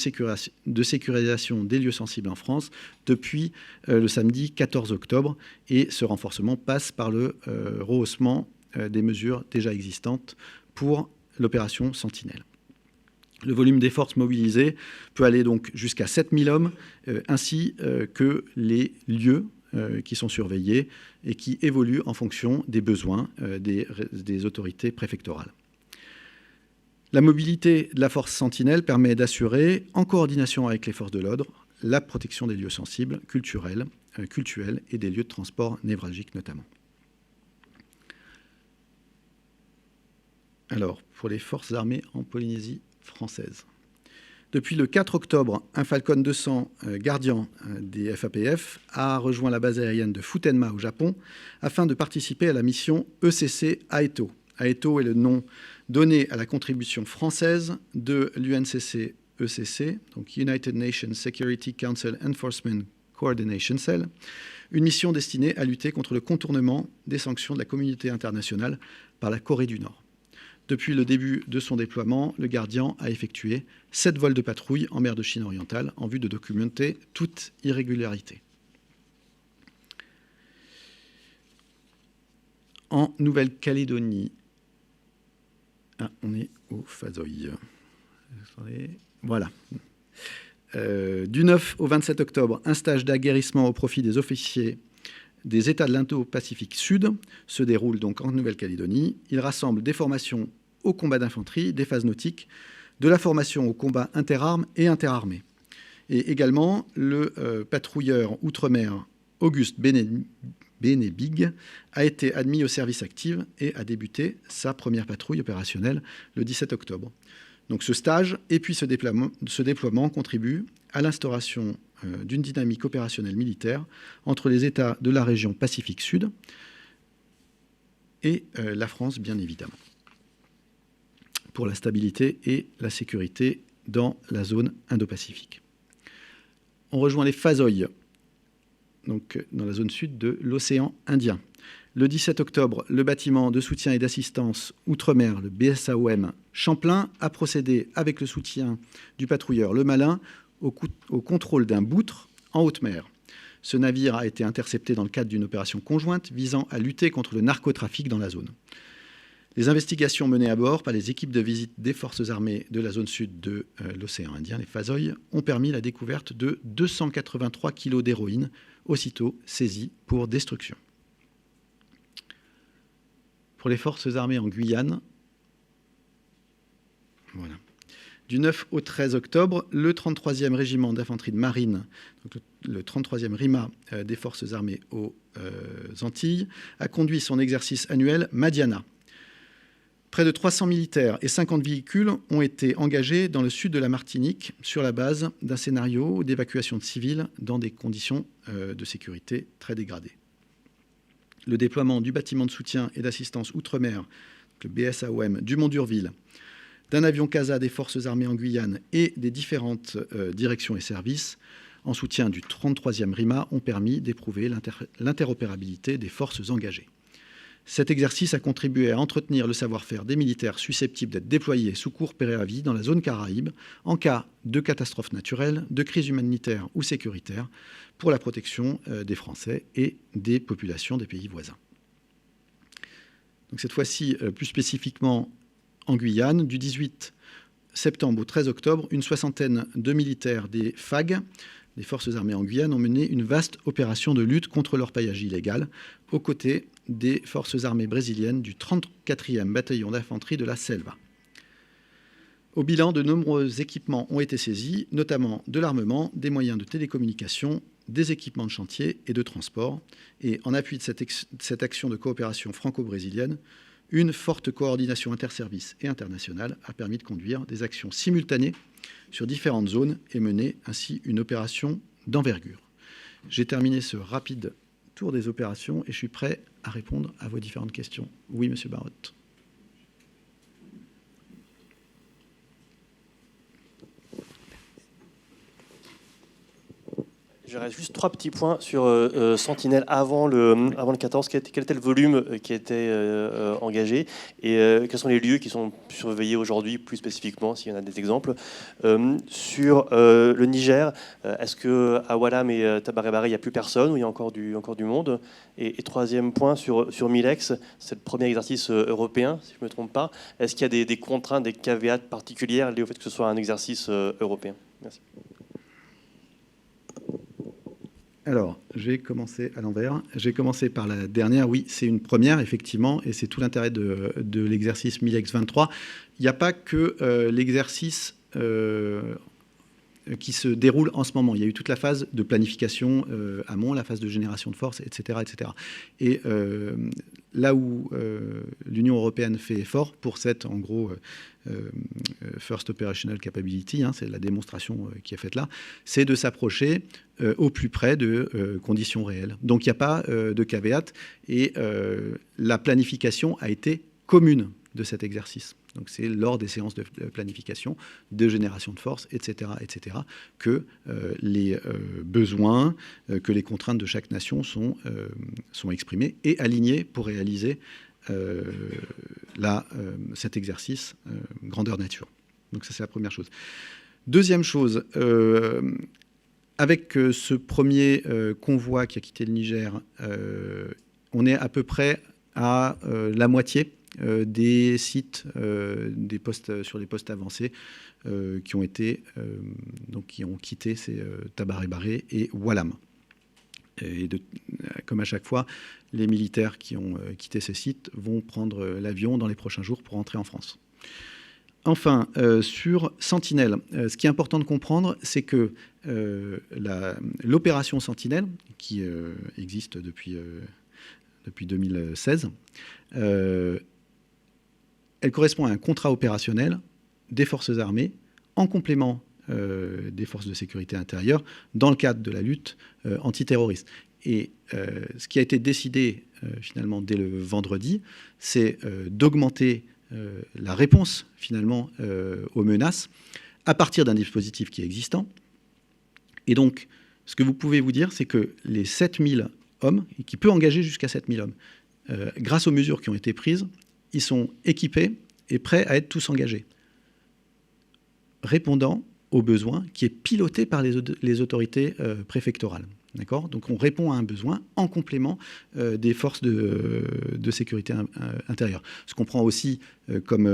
sécurisation des lieux sensibles en France depuis le samedi 14 octobre. Et ce renforcement passe par le rehaussement des mesures déjà existantes pour l'opération Sentinelle. Le volume des forces mobilisées peut aller donc jusqu'à 7000 hommes, ainsi que les lieux qui sont surveillés et qui évoluent en fonction des besoins des autorités préfectorales. La mobilité de la force Sentinelle permet d'assurer, en coordination avec les forces de l'ordre, la protection des lieux sensibles, culturels et des lieux de transport névralgiques notamment. Alors, pour les forces armées en Polynésie française. Depuis le 4 octobre, un Falcon 200 Guardian des FAPF a rejoint la base aérienne de Futenma au Japon afin de participer à la mission ECC Aeto. Aeto est le nom donné à la contribution française de l'UNCC ECC, donc United Nations Security Council Enforcement Coordination Cell, une mission destinée à lutter contre le contournement des sanctions de la communauté internationale par la Corée du Nord. Depuis le début de son déploiement, le Guardian a effectué 7 vols de patrouille en mer de Chine orientale en vue de documenter toute irrégularité. En Nouvelle-Calédonie, on est au Fazoï. Voilà. Du 9 au 27 octobre, un stage d'aguerrissement au profit des officiers des États de l'Indo-Pacifique Sud se déroule donc en Nouvelle-Calédonie. Il rassemble des formations au combat d'infanterie, des phases nautiques, de la formation au combat interarmes et interarmées. Et également, le patrouilleur outre-mer Auguste Bénébig a été admis au service actif et a débuté sa première patrouille opérationnelle le 17 octobre. Donc ce stage et puis ce déploiement contribuent à l'instauration d'une dynamique opérationnelle militaire entre les États de la région Pacifique Sud et la France, bien évidemment, pour la stabilité et la sécurité dans la zone Indo-Pacifique. On rejoint les Fazoï, donc dans la zone sud de l'océan Indien. Le 17 octobre, le bâtiment de soutien et d'assistance outre-mer, le BSAOM Champlain, a procédé avec le soutien du patrouilleur Le Malin au contrôle d'un boutre en haute mer. Ce navire a été intercepté dans le cadre d'une opération conjointe visant à lutter contre le narcotrafic dans la zone. Les investigations menées à bord par les équipes de visite des forces armées de la zone sud de l'océan Indien, les Fazoï, ont permis la découverte de 283 kg d'héroïne, aussitôt saisie pour destruction. Pour les forces armées en Guyane, voilà. Du 9 au 13 octobre, le 33e régiment d'infanterie de marine, donc le 33e RIMA des forces armées aux Antilles, a conduit son exercice annuel Madiana. Près de 300 militaires et 50 véhicules ont été engagés dans le sud de la Martinique sur la base d'un scénario d'évacuation de civils dans des conditions de sécurité très dégradées. Le déploiement du bâtiment de soutien et d'assistance outre-mer, le BSAOM du Mont d'Urville, d'un avion CASA des forces armées en Guyane et des différentes directions et services en soutien du 33e RIMA ont permis d'éprouver l'interopérabilité des forces engagées. Cet exercice a contribué à entretenir le savoir-faire des militaires susceptibles d'être déployés sous court préavis dans la zone Caraïbe en cas de catastrophe naturelle, de crise humanitaire ou sécuritaire pour la protection des Français et des populations des pays voisins. Donc cette fois-ci, plus spécifiquement en Guyane, du 18 septembre au 13 octobre, une soixantaine de militaires des FAG, des forces armées en Guyane, ont mené une vaste opération de lutte contre l'orpaillage illégal aux côtés des forces armées brésiliennes du 34e bataillon d'infanterie de la Selva. Au bilan, de nombreux équipements ont été saisis, notamment de l'armement, des moyens de télécommunication, des équipements de chantier et de transport. Et en appui de cette action de coopération franco-brésilienne, une forte coordination interservices et internationale a permis de conduire des actions simultanées sur différentes zones et mener ainsi une opération d'envergure. J'ai terminé ce rapide tour des opérations et je suis prêt à répondre à vos différentes questions. Oui, Monsieur Barotte. J'aurais juste 3 petits points sur Sentinelle avant le 14. Quel était le volume qui était engagé et quels sont les lieux qui sont surveillés aujourd'hui, plus spécifiquement, s'il y en a des exemples. Sur le Niger, est-ce qu'à Walam et Tabaré-Baré, il n'y a plus personne ou il y a encore du monde? Et troisième point, sur Milex, c'est le premier exercice européen, si je ne me trompe pas. Est-ce qu'il y a des contraintes, des caveats particulières liées au fait que ce soit un exercice européen? Merci. Alors, je vais commencer à l'envers. Je vais commencer par la dernière. Oui, c'est une première, effectivement, et c'est tout l'intérêt de l'exercice MILEX 23. Il n'y a pas que l'exercice qui se déroule en ce moment. Il y a eu toute la phase de planification amont, la phase de génération de force, etc. etc. Et là où l'Union européenne fait effort pour cette, en gros, First Operational Capability, hein, c'est la démonstration qui est faite là, c'est de s'approcher au plus près de conditions réelles. Donc il n'y a pas de caveat, et la planification a été commune de cet exercice. Donc c'est lors des séances de planification, de génération de force, etc., que les besoins, que les contraintes de chaque nation sont exprimées et alignées pour réaliser cet exercice grandeur nature. Donc ça, c'est la première chose. Deuxième chose, avec ce premier convoi qui a quitté le Niger, on est à peu près à la moitié des sites, des postes, sur les postes avancés qui ont été, donc qui ont quitté ces Tabaré-Baré et Oualam. Et comme à chaque fois, les militaires qui ont quitté ces sites vont prendre l'avion dans les prochains jours pour rentrer en France. Enfin, sur Sentinelle, ce qui est important de comprendre, c'est que l'opération Sentinelle, qui existe depuis 2016, elle correspond à un contrat opérationnel des forces armées en complément des forces de sécurité intérieure dans le cadre de la lutte antiterroriste. Et ce qui a été décidé finalement dès le vendredi, c'est d'augmenter la réponse finalement aux menaces à partir d'un dispositif qui est existant. Et donc, ce que vous pouvez vous dire, c'est que les 7000 hommes, et qui peut engager jusqu'à 7000 hommes, grâce aux mesures qui ont été prises, ils sont équipés et prêts à être tous engagés, répondant aux besoins qui est piloté par les autorités préfectorales. D'accord ? Donc on répond à un besoin en complément des forces de sécurité intérieure. Ce qu'on prend aussi comme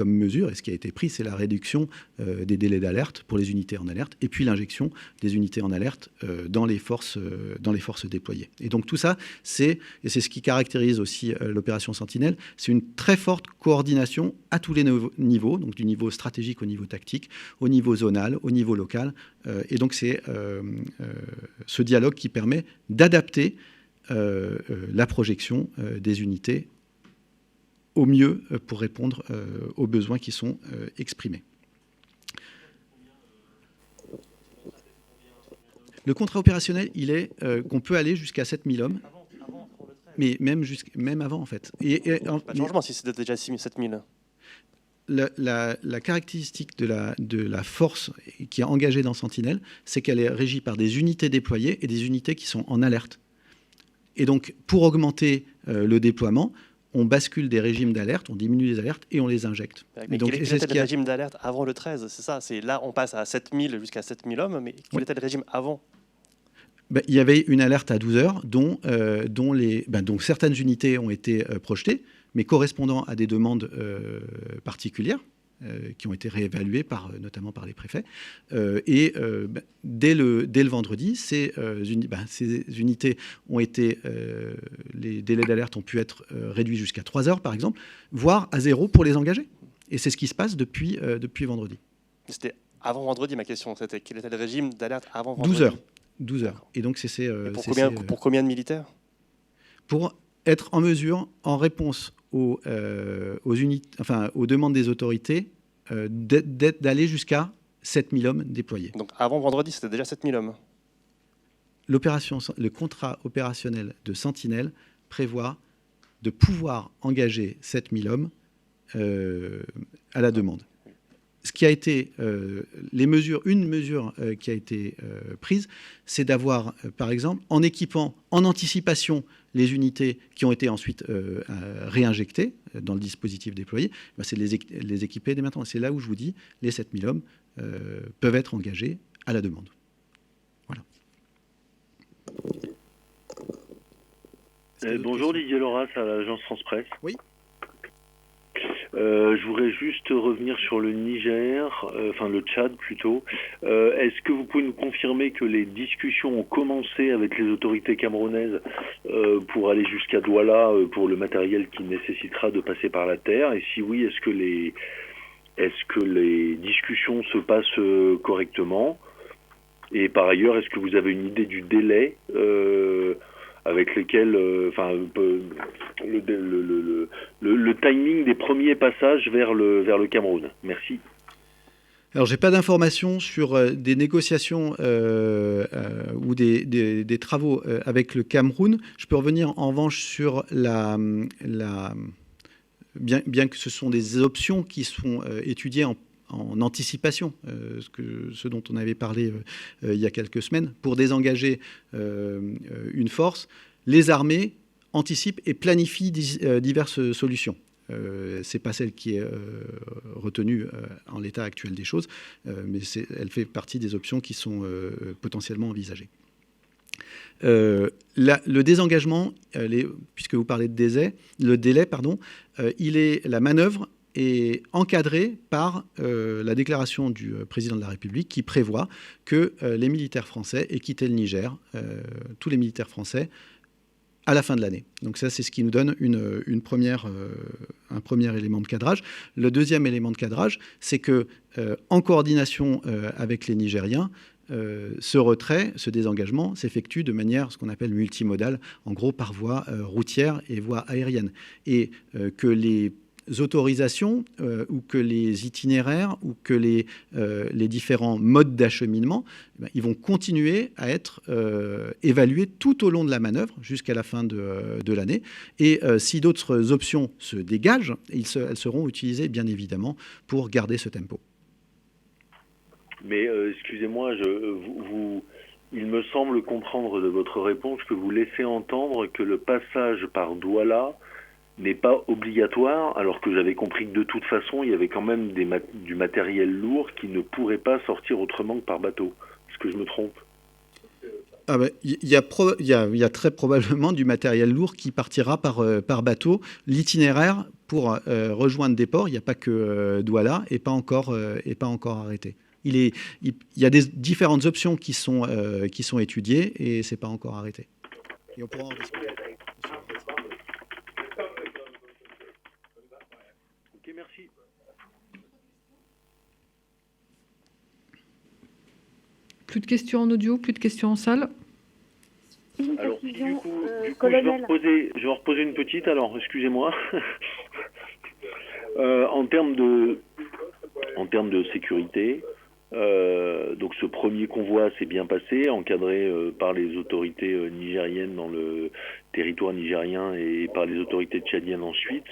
mesure, et ce qui a été pris, c'est la réduction des délais d'alerte pour les unités en alerte, et puis l'injection des unités en alerte dans les forces déployées. Et donc tout ça, c'est ce qui caractérise aussi l'opération Sentinelle, c'est une très forte coordination à tous les niveaux, donc du niveau stratégique au niveau tactique, au niveau zonal, au niveau local. Et donc c'est ce dialogue qui permet d'adapter la projection des unités au mieux pour répondre aux besoins qui sont exprimés. Le contrat opérationnel, il est qu'on peut aller jusqu'à 7000 hommes, mais même avant en fait. Pas de changement si c'était déjà 7000. La caractéristique de la force qui est engagée dans Sentinelle, c'est qu'elle est régie par des unités déployées et des unités qui sont en alerte. Et donc, pour augmenter le déploiement, on bascule des régimes d'alerte, on diminue les alertes et on les injecte. Mais quel était le régime d'alerte avant le 13 ? C'est ça, là on passe à 7000 jusqu'à 7000 hommes, mais quel était le régime avant ? Il y avait une alerte à 12 heures dont certaines unités ont été projetées, mais correspondant à des demandes particulières qui ont été réévaluées notamment par les préfets. Dès le vendredi, ces unités ont été, les délais d'alerte ont pu être réduits jusqu'à 3 heures par exemple, voire à 0 pour les engager. Et c'est ce qui se passe depuis vendredi. C'était avant vendredi, ma question, c'était quel était le régime d'alerte avant vendredi ? 12 heures. Et donc pour combien de militaires ? Pour être en mesure, en réponse aux demandes des autorités, d'aller jusqu'à 7000 hommes déployés. Donc avant vendredi, c'était déjà 7000 hommes. Le contrat opérationnel de Sentinelle prévoit de pouvoir engager 7000 hommes à la demande. Ce qui a été une mesure qui a été prise, c'est d'avoir, par exemple, en équipant en anticipation les unités qui ont été ensuite réinjectées dans le dispositif déployé, c'est de les équiper dès maintenant. C'est là où je vous dis, les 7000 hommes peuvent être engagés à la demande. Voilà. Bonjour, Didier Loras à l'agence France Presse. Oui. Je voudrais juste revenir sur le Niger, enfin le Tchad plutôt. Est-ce que vous pouvez nous confirmer que les discussions ont commencé avec les autorités camerounaises pour aller jusqu'à Douala pour le matériel qui nécessitera de passer par la terre? Et si oui, est-ce que les discussions se passent correctement? Et par ailleurs, est-ce que vous avez une idée du délai avec lesquels, le timing des premiers passages vers le Cameroun? Merci. Alors, j'ai pas d'informations sur des négociations ou des travaux avec le Cameroun. Je peux revenir en revanche sur bien que ce sont des options qui sont étudiées en anticipation, ce dont on avait parlé il y a quelques semaines, pour désengager une force, les armées anticipent et planifient diverses solutions. C'est pas celle qui est retenue en l'état actuel des choses, mais elle fait partie des options qui sont potentiellement envisagées. Le désengagement, puisque vous parlez de délai, la manœuvre est encadrée par la déclaration du président de la République qui prévoit que les militaires français aient quitté le Niger, tous les militaires français, à la fin de l'année. Donc ça, c'est ce qui nous donne un premier élément de cadrage. Le deuxième élément de cadrage, c'est que, en coordination avec les Nigériens, ce retrait, ce désengagement s'effectue de manière, ce qu'on appelle multimodale, en gros par voie routière et voie aérienne. Et que les autorisations ou que les itinéraires ou que les différents modes d'acheminement, ils vont continuer à être évalués tout au long de la manœuvre jusqu'à la fin de l'année. Et si d'autres options se dégagent, elles seront utilisées bien évidemment pour garder ce tempo. Mais excusez-moi, il me semble comprendre de votre réponse que vous laissez entendre que le passage par Douala n'est pas obligatoire, alors que j'avais compris que de toute façon, il y avait quand même du matériel lourd qui ne pourrait pas sortir autrement que par bateau. Est-ce que je me trompe? Il y a très probablement du matériel lourd qui partira par bateau. L'itinéraire pour rejoindre des ports, il n'y a pas que Douala, et pas encore arrêté. Il y a différentes options qui sont étudiées et c'est pas encore arrêté. Et on pourra en discuter. Ok, merci. Plus de questions en audio, plus de questions en salle. Alors, du coup, je vais en reposer une petite. Alors, excusez-moi. En termes de sécurité, donc ce premier convoi s'est bien passé, encadré par les autorités nigériennes dans le territoire nigérien et par les autorités tchadiennes ensuite.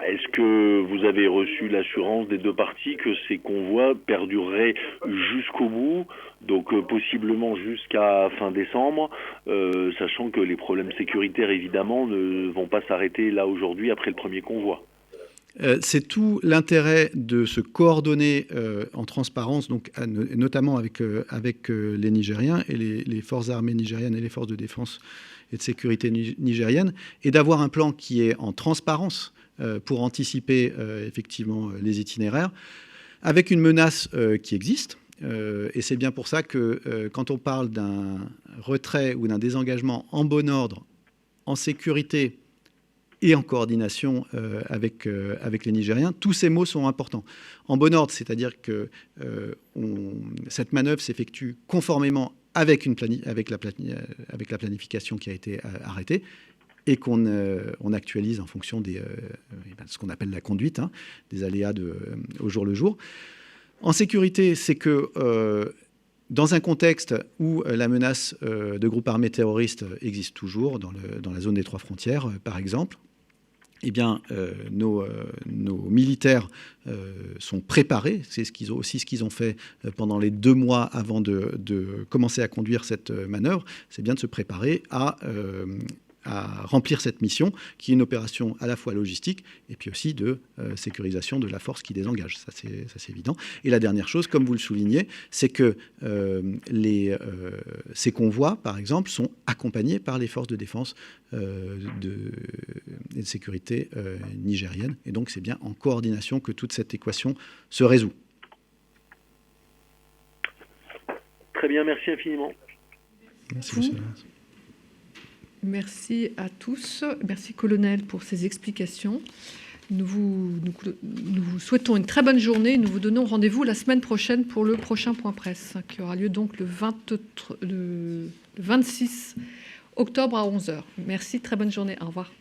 Est-ce que vous avez reçu l'assurance des deux parties que ces convois perdureraient jusqu'au bout, donc possiblement jusqu'à fin décembre, sachant que les problèmes sécuritaires évidemment ne vont pas s'arrêter là aujourd'hui après le premier convoi? C'est tout l'intérêt de se coordonner en transparence, donc notamment avec les Nigériens et les forces armées nigériennes et les forces de défense et de sécurité nigériennes, et d'avoir un plan qui est en transparence pour anticiper effectivement les itinéraires, avec une menace qui existe. Et c'est bien pour ça que quand on parle d'un retrait ou d'un désengagement en bon ordre, en sécurité, et en coordination avec les Nigériens, tous ces mots sont importants. En bon ordre, c'est-à-dire que cette manœuvre s'effectue conformément avec la planification qui a été arrêtée et qu'on actualise en fonction de ce qu'on appelle la conduite, des aléas au jour le jour. En sécurité, c'est que dans un contexte où la menace de groupes armés terroristes existe toujours, dans la zone des 3 frontières, par exemple, eh bien, nos militaires sont préparés. C'est ce qu'ils ont fait pendant les 2 mois avant de commencer à conduire cette manœuvre. C'est bien de se préparer à à remplir cette mission, qui est une opération à la fois logistique et puis aussi de sécurisation de la force qui désengage. Ça, c'est évident. Et la dernière chose, comme vous le soulignez, c'est que ces convois, par exemple, sont accompagnés par les forces de défense et de sécurité nigériennes. Et donc, c'est bien en coordination que toute cette équation se résout. Très bien, merci infiniment. Merci, monsieur. Merci à tous. Merci, colonel, pour ces explications. Nous vous souhaitons une très bonne journée. Nous vous donnons rendez-vous la semaine prochaine pour le prochain point presse, qui aura lieu donc le 26 octobre à 11h. Merci, très bonne journée. Au revoir.